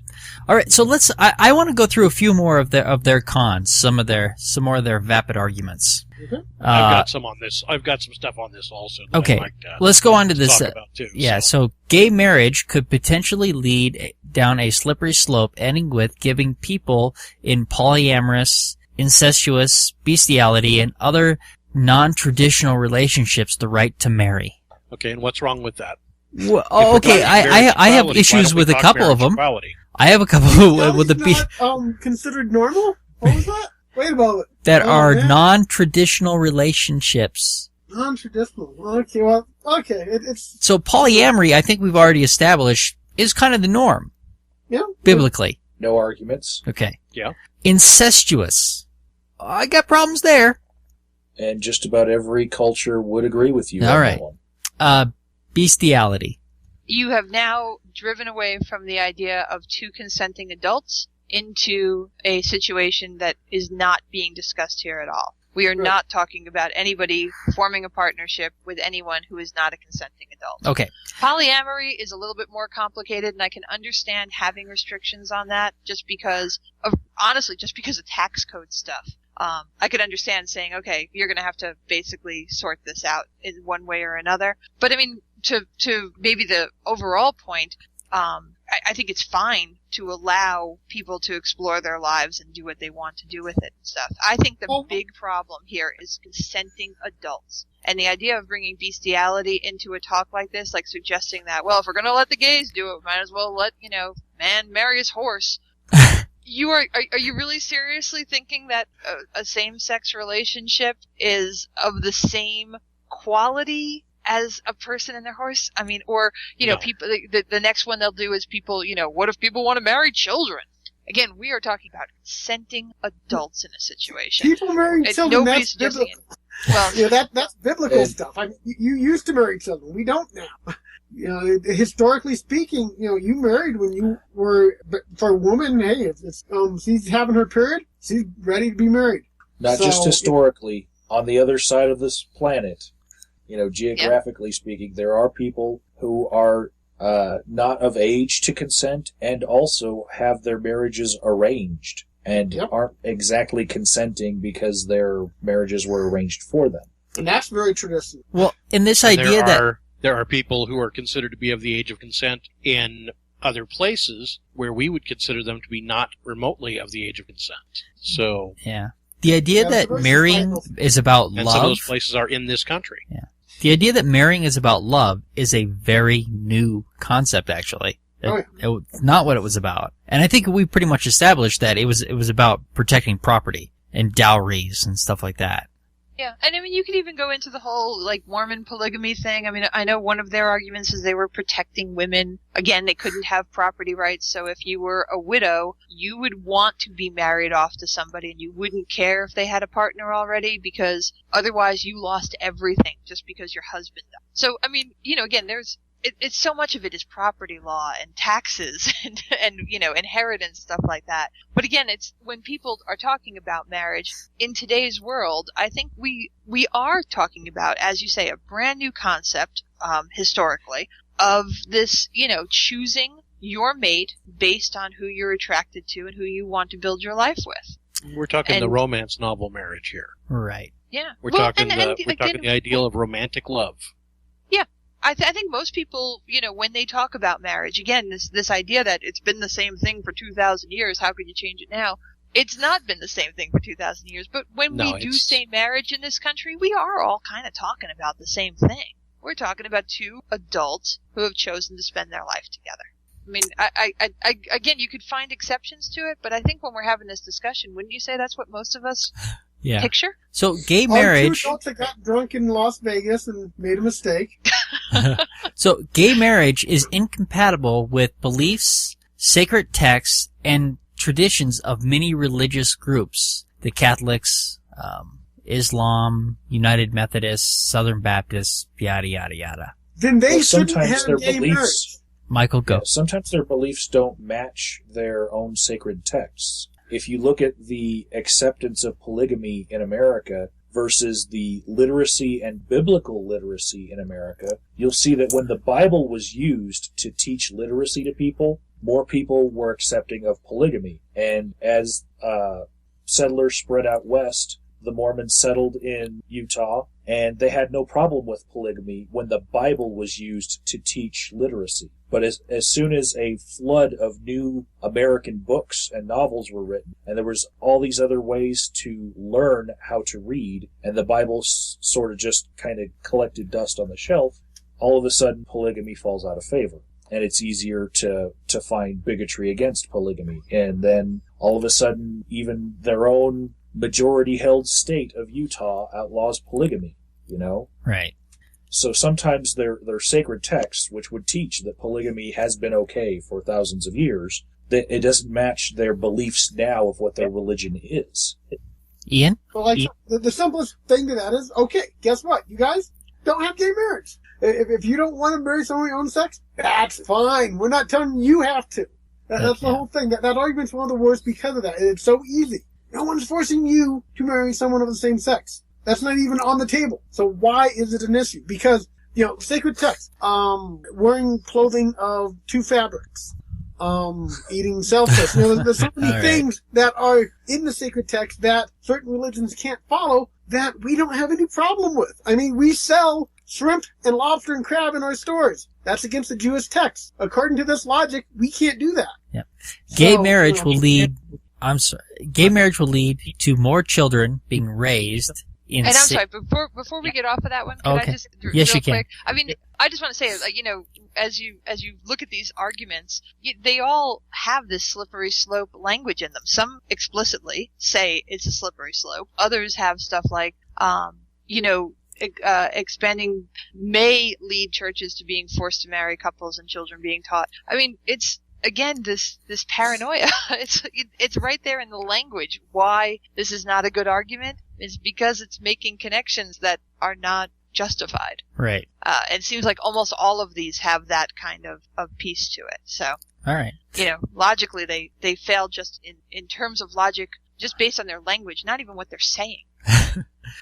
All right. So I want to go through a few more of their cons, some more of their vapid arguments. Mm-hmm. I've got some on this. I've got some stuff on this also. Okay. Let's go on to this. Talk about too, so gay marriage could potentially lead down a slippery slope, ending with giving people in polyamorous, incestuous, bestiality, and other non-traditional relationships the right to marry. Okay, and what's wrong with that? Well, okay, I have issues with a couple of them. Equality? I have a couple with the not considered normal. What was that? Wait a moment. That are non-traditional relationships. Non-traditional. Okay, well, okay. It's so polyamory, I think we've already established, is kind of the norm. Yeah. Biblically. No arguments. Okay. Yeah. Incestuous. I got problems there. And just about every culture would agree with you. All right. Bestiality. You have now driven away from the idea of two consenting adults into a situation that is not being discussed here at all. We are not talking about anybody forming a partnership with anyone who is not a consenting adult. Okay. Polyamory is a little bit more complicated, and I can understand having restrictions on that just because of tax code stuff. I could understand saying, okay, you're going to have to basically sort this out in one way or another. But I mean, to maybe the overall point, I think it's fine to allow people to explore their lives and do what they want to do with it and stuff. I think the big problem here is consenting adults. And the idea of bringing bestiality into a talk like this, like suggesting that, well, if we're going to let the gays do it, we might as well let, man marry his horse. Are you really seriously thinking that a same-sex relationship is of the same quality as a person and their horse? I mean, or, no. People, the next one they'll do is people, what if people want to marry children? Again, we are talking about consenting adults in a situation. People marrying children, nobody's that's suggesting it. Well, yeah, that's biblical stuff. I mean, you used to marry children. We don't now. Historically speaking, you married when you were, for a woman, hey, if she's having her period, she's ready to be married. Not just historically. On the other side of this planet, geographically speaking, there are people who are not of age to consent and also have their marriages arranged and aren't exactly consenting because their marriages were arranged for them. And that's very traditional. Well, in this idea there are people who are considered to be of the age of consent in other places where we would consider them to be not remotely of the age of consent. So yeah, the idea that marrying is about love. And some of those places are in this country. Yeah. The idea that marrying is about love is a very new concept, actually. It's not what it was about. And I think we pretty much established that it was about protecting property and dowries and stuff like that. Yeah, and I mean, you could even go into the whole, Mormon polygamy thing. I mean, I know one of their arguments is they were protecting women. Again, they couldn't have property rights, so if you were a widow, you would want to be married off to somebody, and you wouldn't care if they had a partner already, because otherwise you lost everything just because your husband died. So, I mean, again, it's so much of it is property law and taxes and inheritance, stuff like that. But again, it's when people are talking about marriage in today's world, I think we are talking about, as you say, a brand new concept, historically, of this, choosing your mate based on who you're attracted to and who you want to build your life with. We're talking the romance novel marriage here. Right. Yeah. We're talking the ideal of romantic love. Yeah. I think most people, when they talk about marriage, again, this idea that it's been the same thing for 2,000 years, how could you change it now? It's not been the same thing for 2,000 years, but when we do say marriage in this country, we are all kind of talking about the same thing. We're talking about two adults who have chosen to spend their life together. I mean, again, you could find exceptions to it, but I think when we're having this discussion, wouldn't you say that's what most of us picture? So gay marriage... Two adults that got drunk in Las Vegas and made a mistake. So gay marriage is incompatible with beliefs, sacred texts, and traditions of many religious groups. The Catholics, Islam, United Methodists, Southern Baptists, yada, yada, yada. Then they shouldn't have gay marriage. Michael, go. Yeah, sometimes their beliefs don't match their own sacred texts. If you look at the acceptance of polygamy in America versus the literacy and biblical literacy in America, you'll see that when the Bible was used to teach literacy to people, more people were accepting of polygamy. And as settlers spread out west, the Mormons settled in Utah, and they had no problem with polygamy when the Bible was used to teach literacy. But as soon as a flood of new American books and novels were written, and there was all these other ways to learn how to read, and the Bible sort of just kind of collected dust on the shelf, all of a sudden polygamy falls out of favor. And it's easier to find bigotry against polygamy. And then all of a sudden, even their own majority-held state of Utah outlaws polygamy, Right. So sometimes their sacred texts, which would teach that polygamy has been okay for thousands of years, that it doesn't match their beliefs now of what their religion is. Ian? Well, the simplest thing to that is, okay, guess what? You guys don't have gay marriage. If you don't want to marry someone of your own sex, that's fine. We're not telling you have to. That's the whole thing. That argument's one of the worst because of that. It's so easy. No one's forcing you to marry someone of the same sex. That's not even on the table. So why is it an issue? Because, sacred text, wearing clothing of two fabrics, eating shellfish. There's so many things that are in the sacred text that certain religions can't follow that we don't have any problem with. I mean, we sell shrimp and lobster and crab in our stores. That's against the Jewish text. According to this logic, we can't do that. Yeah. Gay marriage will lead to more children being raised in... And I'm sorry, before we get off of that one, can I just yes, real you can. quick? I mean, I just want to say, as you look at these arguments, they all have this slippery slope language in them. Some explicitly say it's a slippery slope. Others have stuff like, expanding may lead churches to being forced to marry couples and children being taught. I mean, it's, again, this paranoia. It's right there in the language. Why this is not a good argument is because it's making connections that are not justified. Right. It seems like almost all of these have that kind of piece to it. So, all right. Logically they fail just in terms of logic, just based on their language, not even what they're saying.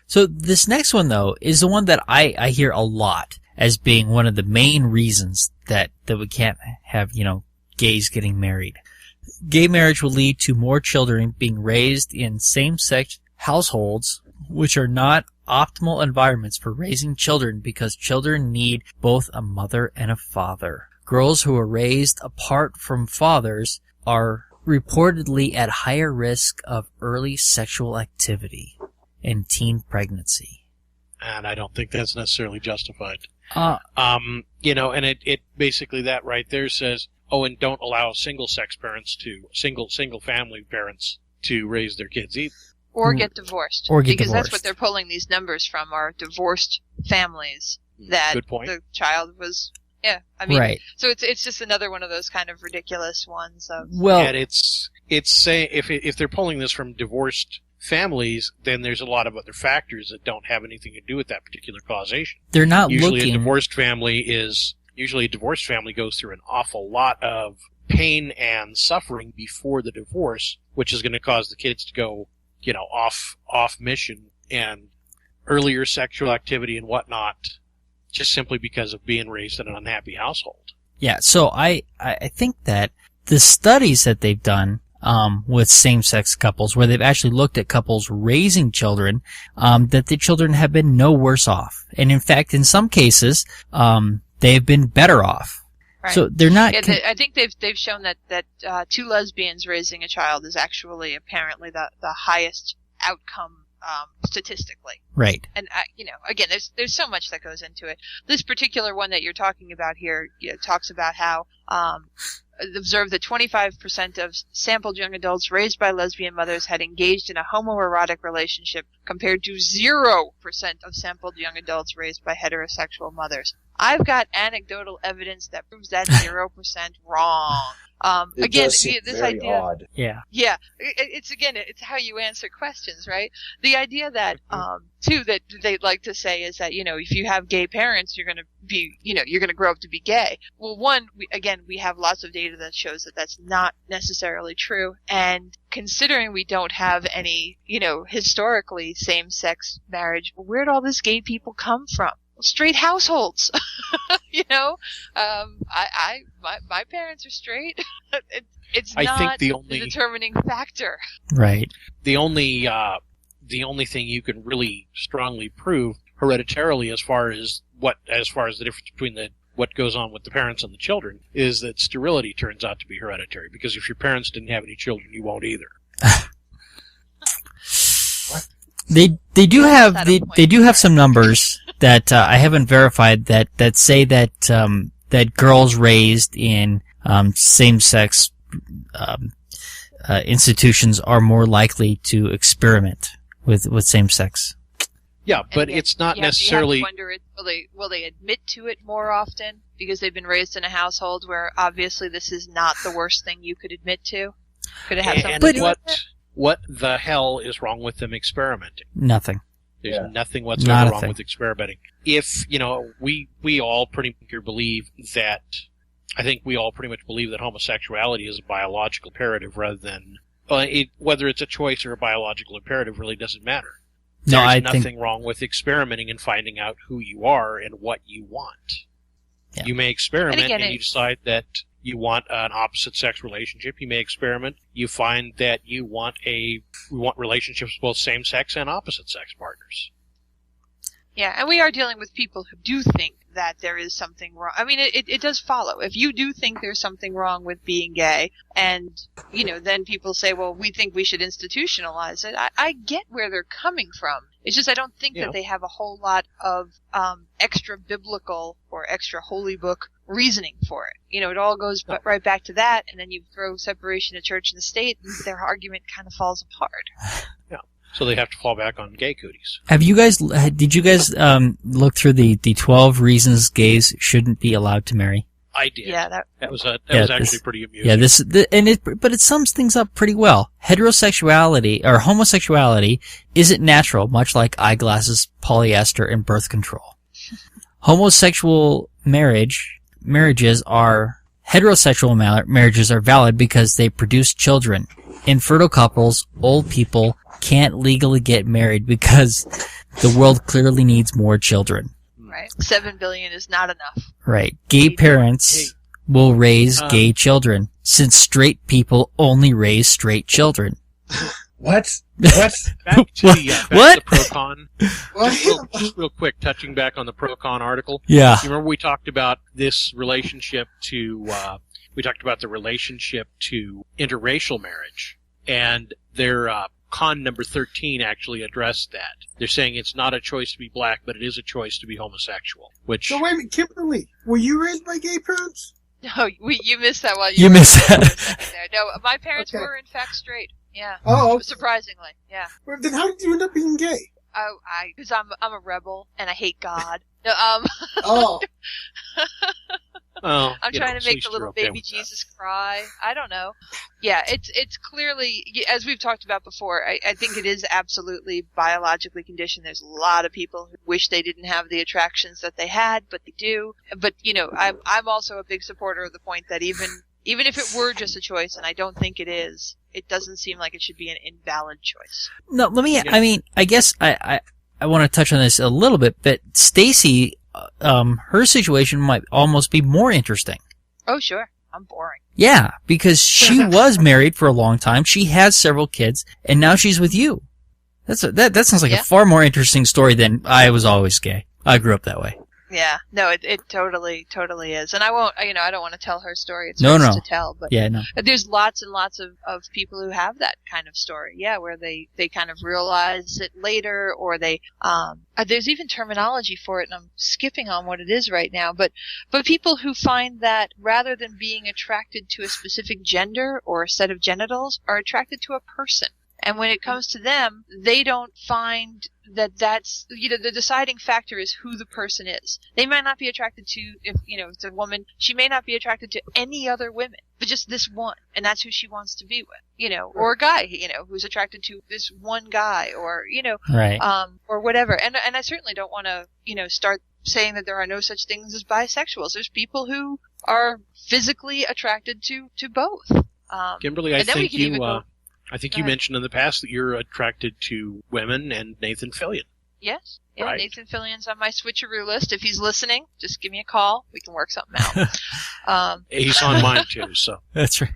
So this next one, though, is the one that I hear a lot as being one of the main reasons that we can't have, gays getting married. Gay marriage will lead to more children being raised in same-sex households, which are not optimal environments for raising children because children need both a mother and a father. Girls who are raised apart from fathers are reportedly at higher risk of early sexual activity and teen pregnancy. And I don't think that's necessarily justified. And it basically that right there says, and don't allow single family parents to raise their kids either. Or get divorced. Because that's what they're pulling these numbers from, are divorced families that the child was, right. So it's just another one of those kind of ridiculous ones. And it's saying, if they're pulling this from divorced families, then there's a lot of other factors that don't have anything to do with that particular causation. They're not Usually a divorced family goes through an awful lot of pain and suffering before the divorce, which is going to cause the kids to go, off mission and earlier sexual activity and whatnot, just simply because of being raised in an unhappy household. Yeah, so I think that the studies that they've done with same-sex couples, where they've actually looked at couples raising children, that the children have been no worse off. And in fact, in some cases, they've been better off. Right. So they're not... I think they've shown that two lesbians raising a child is actually apparently the highest outcome statistically. Right. And again, there's so much that goes into it. This particular one that you're talking about here talks about how observed that 25% of sampled young adults raised by lesbian mothers had engaged in a homoerotic relationship, compared to 0% of sampled young adults raised by heterosexual mothers. I've got anecdotal evidence that proves that 0% wrong. Again, does seem this very idea, odd. Yeah. Yeah, it's how you answer questions, right? The idea that, too, that they like to say is that, if you have gay parents, you're gonna be, you're gonna grow up to be gay. Well, we have lots of data that shows that that's not necessarily true, and considering we don't have any, historically same-sex marriage, where'd all these gay people come from? Straight households. My parents are straight. It's not the determining factor. Right. The only thing you can really strongly prove hereditarily, as far as the difference between what goes on with the parents and the children, is that sterility turns out to be hereditary. Because if your parents didn't have any children, you won't either. They do have some numbers that I haven't verified that say that girls raised in same-sex institutions are more likely to experiment with same-sex. Yeah, but it's not necessarily. You have to wonder, will they admit to it more often because they've been raised in a household where obviously this is not the worst thing you could admit to? Could it have something to do with it? What the hell is wrong with them experimenting? Nothing. There's nothing whatsoever wrong with experimenting. If, we all pretty much believe that, I think we all pretty much believe that homosexuality is a biological imperative rather than whether it's a choice or a biological imperative really doesn't matter. No, There's I nothing think wrong with experimenting and finding out who you are and what you want. Yeah. You may experiment And again, and you decide that you want an opposite sex relationship. You may experiment. You find that you want relationships with both same sex and opposite sex partners. Yeah, and we are dealing with people who do think that there is something wrong. I mean, it does follow. If you do think there's something wrong with being gay, and, then people say, well, we think we should institutionalize it, I get where they're coming from. It's just I don't think that they have a whole lot of extra biblical or extra holy book reasoning for it. It all goes right back to that, and then you throw separation of church and the state, and their argument kind of falls apart. Yeah. So they have to fall back on gay cooties. Did you guys look through the 12 reasons gays shouldn't be allowed to marry? I did. Yeah, that was actually pretty amusing. Yeah, but it sums things up pretty well. Heterosexuality or homosexuality isn't natural, much like eyeglasses, polyester, and birth control. Homosexual marriages are valid because they produce children. Infertile couples, old people, can't legally get married because the world clearly needs more children. Right. 7 billion is not enough. Right. Gay parents will raise gay children, since straight people only raise straight children. What? Back to the pro-con. Just real quick, touching back on the pro-con article. Yeah. You remember we talked about this relationship to, the relationship to interracial marriage, and their con number 13 actually addressed that. They're saying it's not a choice to be black, but it is a choice to be homosexual. So wait a minute, Kimberly, were you raised by gay parents? No, you missed that one. You missed that. No, my parents were in fact straight. Yeah. Oh. Surprisingly, yeah. Well, then how did you end up being gay? Oh, because I'm a rebel and I hate God. No, Oh. Oh, I'm trying to make the little baby Jesus cry. I don't know. Yeah, it's clearly, as we've talked about before, I think it is absolutely biologically conditioned. There's a lot of people who wish they didn't have the attractions that they had, but they do. But, I'm also a big supporter of the point that even if it were just a choice, and I don't think it is, it doesn't seem like it should be an invalid choice. No, I guess I want to touch on this a little bit, but Stacy, her situation might almost be more interesting. Oh, sure. I'm boring. Yeah, because she was married for a long time. She has several kids, and now she's with you. That sounds like a far more interesting story than I was always gay. I grew up that way. Yeah, no, it totally is, and I won't. I don't want to tell her story. It's no. to tell, but yeah, no. There's lots and lots of people who have that kind of story. Yeah, where they kind of realize it later, or they there's even terminology for it, and I'm skipping on what it is right now. But people who find that rather than being attracted to a specific gender or a set of genitals, are attracted to a person. And when it comes to them, they don't find that's, the deciding factor is who the person is. They might not be attracted to, if it's a woman, she may not be attracted to any other women, but just this one, and that's who she wants to be with, or a guy, who's attracted to this one guy, or, right. Or whatever. And I certainly don't want to, start saying that there are no such things as bisexuals. There's people who are physically attracted to both. Kimberly, I think you mentioned in the past that you're attracted to women and Nathan Fillion. Yes. Yeah, right. Nathan Fillion's on my switcheroo list. If he's listening, just give me a call. We can work something out. He's on mine too, so. That's right.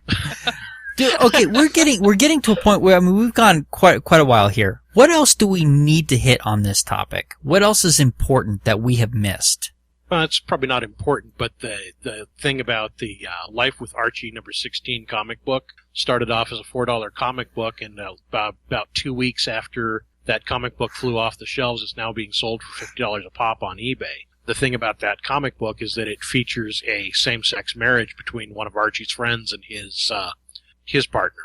Dude, okay, we're getting to a point where, we've gone quite a while here. What else do we need to hit on this topic? What else is important that we have missed? Well, it's probably not important, but the thing about the Life with Archie number 16 comic book started off as a $4 comic book, and about 2 weeks after that comic book flew off the shelves, it's now being sold for $50 a pop on eBay. The thing about that comic book is that it features a same-sex marriage between one of Archie's friends and his partner.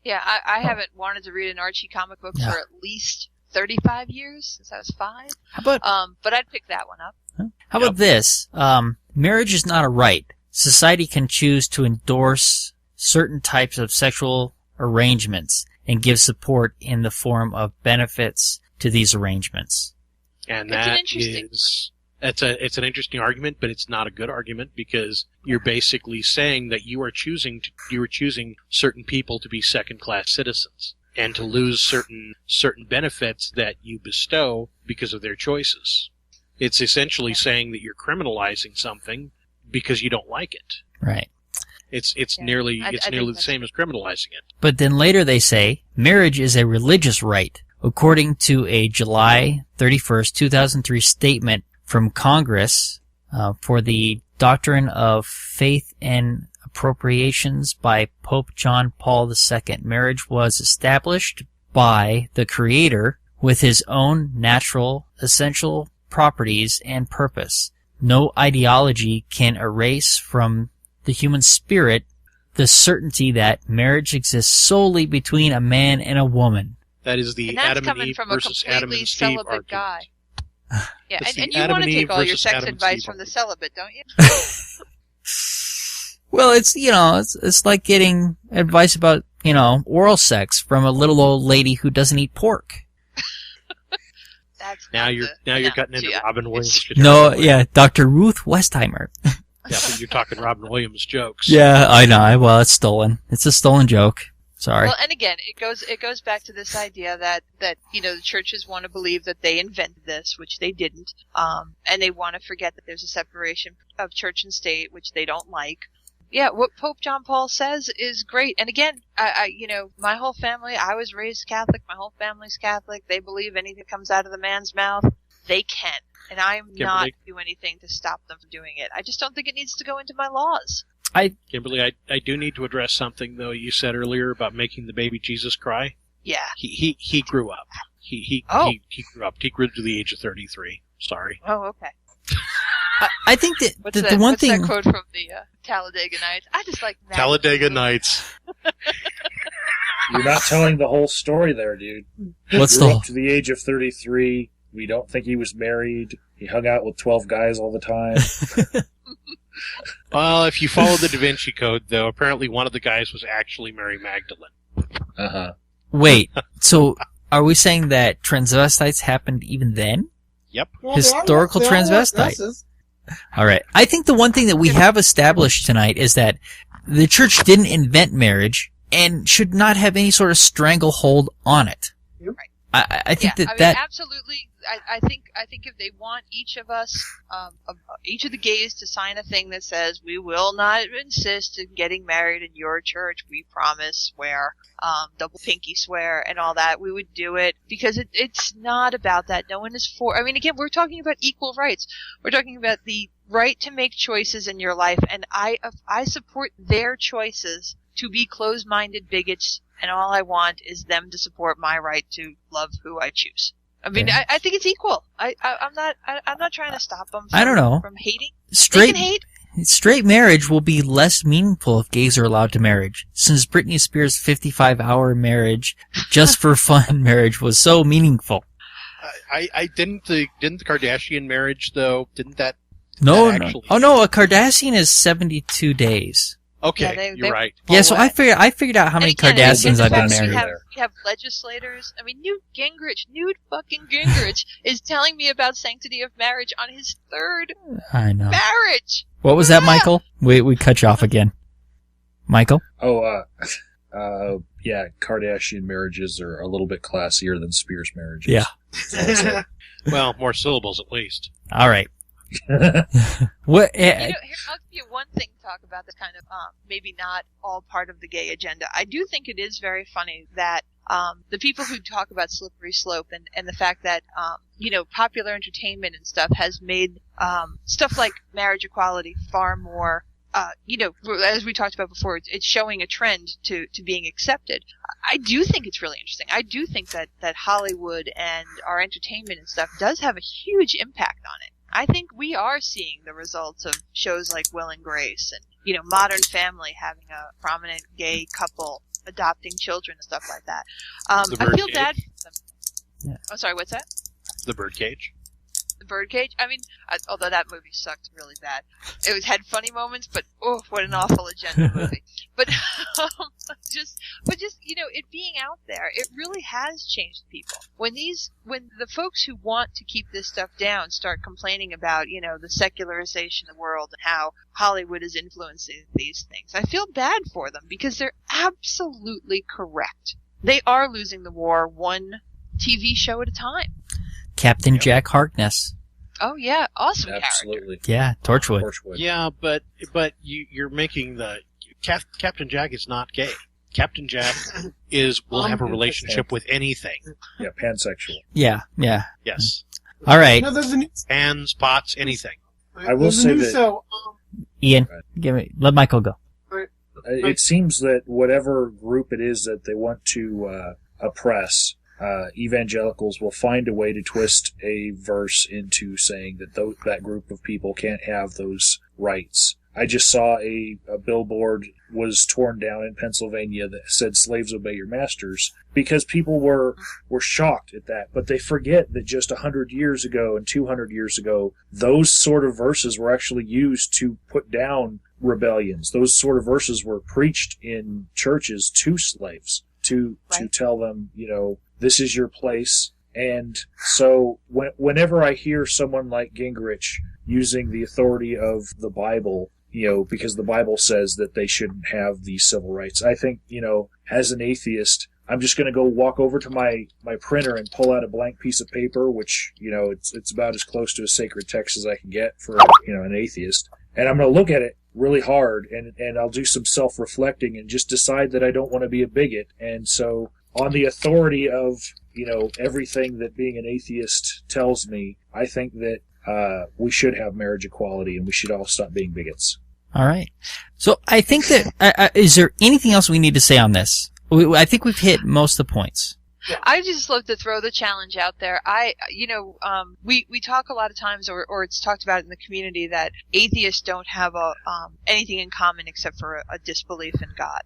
Yeah, I haven't wanted to read an Archie comic book for at least 35 years, since I was 5. How about, but I'd pick that one up. How about this? Marriage is not a right. Society can choose to endorse certain types of sexual arrangements and give support in the form of benefits to these arrangements. And that is It's an interesting argument, but it's not a good argument because you're basically saying that you are choosing certain people to be second-class citizens and to lose certain benefits that you bestow because of their choices. It's essentially saying that you're criminalizing something because you don't like it. Right. It's nearly the same as criminalizing it. But then later they say marriage is a religious right, according to a July 31st, 2003 statement from Congress for the Doctrine of Faith and Appropriations by Pope John Paul II. Marriage was established by the Creator with his own natural, essential properties and purpose. No ideology can erase from the human spirit the certainty that marriage exists solely between a man and a woman. That is the Adam and Eve versus Adam and Steve argument. Guy. Yeah, and you Adam want to and take Eve all your versus sex Adam and advice Steve from the argument. celibate, don't you? Well, it's like getting advice about, oral sex from a little old lady who doesn't eat pork. Now you're cutting into Robin Williams. No, yeah, Dr. Ruth Westheimer. Yeah, but you're talking Robin Williams jokes. Yeah, I know. Well, it's stolen. It's a stolen joke. Sorry. Well, and again, it goes back to this idea that the churches want to believe that they invented this, which they didn't, and they want to forget that there's a separation of church and state, which they don't like. Yeah, what Pope John Paul says is great. And again, my whole family, I was raised Catholic. My whole family's Catholic. They believe anything that comes out of the man's mouth, they can. And I'm not going to do anything to stop them from doing it. I just don't think it needs to go into my laws. Kimberly, I do need to address something, though, you said earlier about making the baby Jesus cry. Yeah. He grew up. He grew up. He grew to the age of 33. Sorry. Oh, okay. I think that What's the one what's thing... that quote from the Talladega Nights? I just like that. Talladega Nights. You're not telling the whole story there, dude. What's Grew the up to the age of 33. We don't think he was married. He hung out with 12 guys all the time. Well, if you follow the Da Vinci Code, though, apparently one of the guys was actually Mary Magdalene. Uh-huh. Wait, so are we saying that transvestites happened even then? Yep. Well, Historical they all wore transvestite. dresses. All right. I think the one thing that we have established tonight is that the church didn't invent marriage and should not have any sort of stranglehold on it. Yep. I think absolutely. I think if they want each of us, each of the gays to sign a thing that says we will not insist in getting married in your church, we promise, swear, double pinky swear, and all that, we would do it because it's not about that. No one is for. I mean, again, we're talking about equal rights. We're talking about the right to make choices in your life, and I support their choices to be closed-minded bigots. And all I want is them to support my right to love who I choose. I mean, I think it's equal. I'm not trying to stop them from hating. They can hate. Straight marriage will be less meaningful if gays are allowed to marriage, since Britney Spears' 55-hour marriage, just for fun marriage, was so meaningful. I didn't the Kardashian marriage though? Didn't that? No. Actually... Oh no, a Kardashian is 72 days. Okay, you're right. Yeah, so I figured out how many Kardashians I've been married. You have legislators. I mean, Newt fucking Gingrich is telling me about sanctity of marriage on his third marriage. What was that, Michael? We cut you off again. Michael? Oh, yeah, Kardashian marriages are a little bit classier than Spears marriages. Yeah. Well, more syllables at least. All right. What? Here, I'll give you one thing to talk about that's kind of maybe not all part of the gay agenda. I do think it is very funny that the people who talk about slippery slope and the fact that popular entertainment and stuff has made stuff like marriage equality far more as we talked about before, it's showing a trend to being accepted. I do think it's really interesting. I do think that Hollywood and our entertainment and stuff does have a huge impact on it. I think we are seeing the results of shows like Will and Grace and, Modern Family having a prominent gay couple adopting children and stuff like that. I feel bad for them. Yeah. Oh, sorry, what's that? The Birdcage. The Birdcage. I mean, although that movie sucked really bad. It had funny moments, but oh, what an awful agenda movie. But just it being out there, it really has changed people. When the folks who want to keep this stuff down start complaining about, the secularization of the world and how Hollywood is influencing these things, I feel bad for them because they're absolutely correct. They are losing the war one TV show at a time. Captain Jack Harkness. Oh yeah, awesome Absolutely. character. Yeah, Torchwood. Yeah, but you're making the Captain Jack is not gay. Captain Jack will have a relationship with anything. Yeah, pansexual. Yeah. Yes. All right. No, there's a new, Pans, pots, anything. I will there's a say new that show. Ian, let Michael go. it seems that whatever group it is that they want to oppress, evangelicals will find a way to twist a verse into saying that that group of people can't have those rights. I just saw a billboard was torn down in Pennsylvania that said "Slaves obey your masters," because people were shocked at that. But they forget that just 100 years ago and 200 years ago, those sort of verses were actually used to put down rebellions. Those sort of verses were preached in churches to slaves to tell them, this is your place. And so whenever I hear someone like Gingrich using the authority of the Bible, because the Bible says that they shouldn't have these civil rights, I think, as an atheist, I'm just going to go walk over to my printer and pull out a blank piece of paper, which, it's about as close to a sacred text as I can get for, an atheist. And I'm going to look at it really hard, and I'll do some self-reflecting and just decide that I don't want to be a bigot. And so on the authority of, everything that being an atheist tells me, I think that we should have marriage equality and we should all stop being bigots. All right. So I think that, is there anything else we need to say on this? I think we've hit most of the points. I just love to throw the challenge out there. We talk a lot of times, or it's talked about in the community, that atheists don't have anything in common except for a disbelief in God.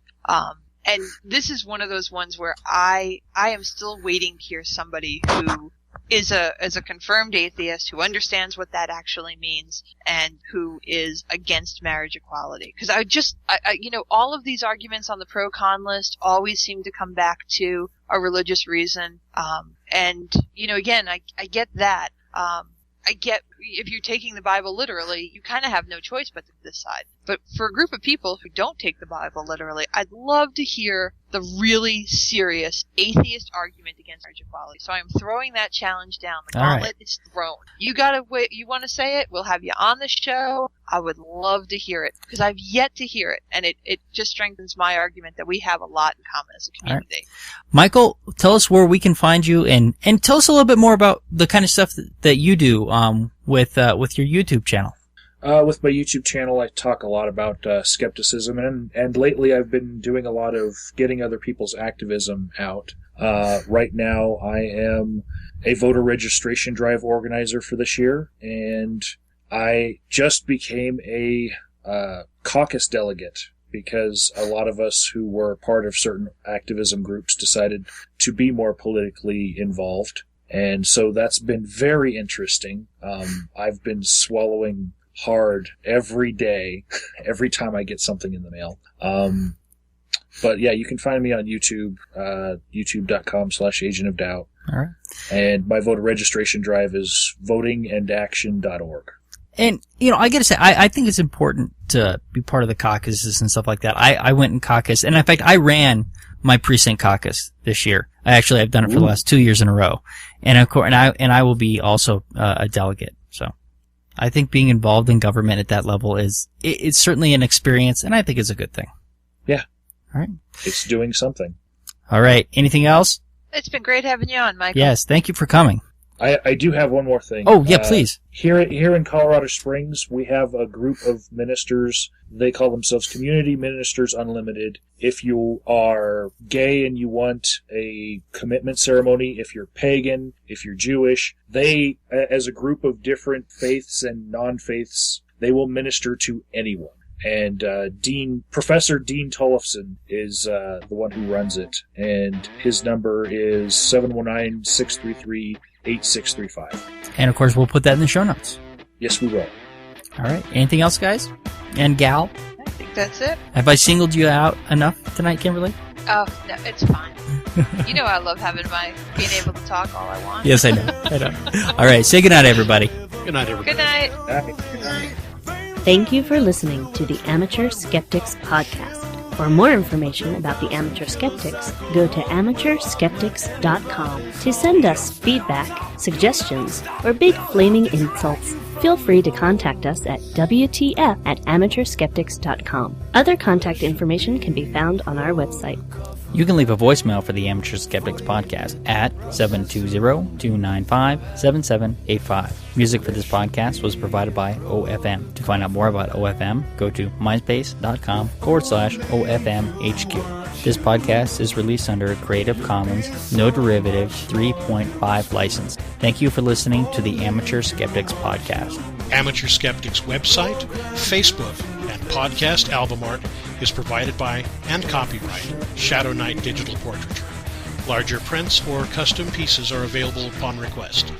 And this is one of those ones where I am still waiting to hear somebody who is a confirmed atheist, who understands what that actually means, and who is against marriage equality. Because all of these arguments on the pro-con list always seem to come back to a religious reason. Again, I get that. I get if you're taking the Bible literally, you kind of have no choice but to decide. But for a group of people who don't take the Bible literally, I'd love to hear the really serious atheist argument against marriage equality. So I'm throwing that challenge down. The gauntlet is thrown. You gotta wait. You want to say it? We'll have you on the show. I would love to hear it because I've yet to hear it, and it just strengthens my argument that we have a lot in common as a community. Right. Michael, tell us where we can find you, and tell us a little bit more about the kind of stuff that you do with your YouTube channel. With my YouTube channel, I talk a lot about skepticism, and lately I've been doing a lot of getting other people's activism out. Right now, I am a voter registration drive organizer for this year, and I just became a caucus delegate because a lot of us who were part of certain activism groups decided to be more politically involved. And so that's been very interesting. I've been swallowing hard every day, every time I get something in the mail. But yeah, you can find me on YouTube, youtube.com/Agent of Doubt. All right. And my voter registration drive is votingandaction.org. And, I gotta say, I think it's important to be part of the caucuses and stuff like that. I went in caucus, and in fact, I ran my precinct caucus this year. I've done it for the last 2 years in a row. And of course, and I will be also a delegate. So I think being involved in government at that level it's certainly an experience, and I think it's a good thing. Yeah. All right. It's doing something. All right. Anything else? It's been great having you on, Michael. Yes. Thank you for coming. I do have one more thing. Oh, yeah, please. Here in Colorado Springs, we have a group of ministers. They call themselves Community Ministers Unlimited. If you are gay and you want a commitment ceremony, if you're pagan, if you're Jewish, they, as a group of different faiths and non-faiths, they will minister to anyone. And Professor Dean Tollefson is the one who runs it, and his number is 719-633 8635. And of course, we'll put that in the show notes. Yes, we will. All right. Anything else, guys? And gal? I think that's it. Have I singled you out enough tonight, Kimberly? Oh, no, it's fine. You know I love being able to talk all I want. Yes, I know. I know. All right. Say goodnight, everybody. Good night, everybody. Good night. Good night. Thank you for listening to the Amateur Skeptics Podcast. For more information about the Amateur Skeptics, go to amateurskeptics.com. To send us feedback, suggestions, or big flaming insults, feel free to contact us at WTF@amateurskeptics.com. Other contact information can be found on our website. You can leave a voicemail for the Amateur Skeptics Podcast at 720-295-7785. Music for this podcast was provided by OFM. To find out more about OFM, go to myspace.com/OFMHQ. This podcast is released under a Creative Commons, No Derivatives 3.5 license. Thank you for listening to the Amateur Skeptics Podcast. Amateur Skeptics website, Facebook, and podcast album art is provided by and copyright Shadow Knight Digital Portraiture. Larger prints or custom pieces are available upon request.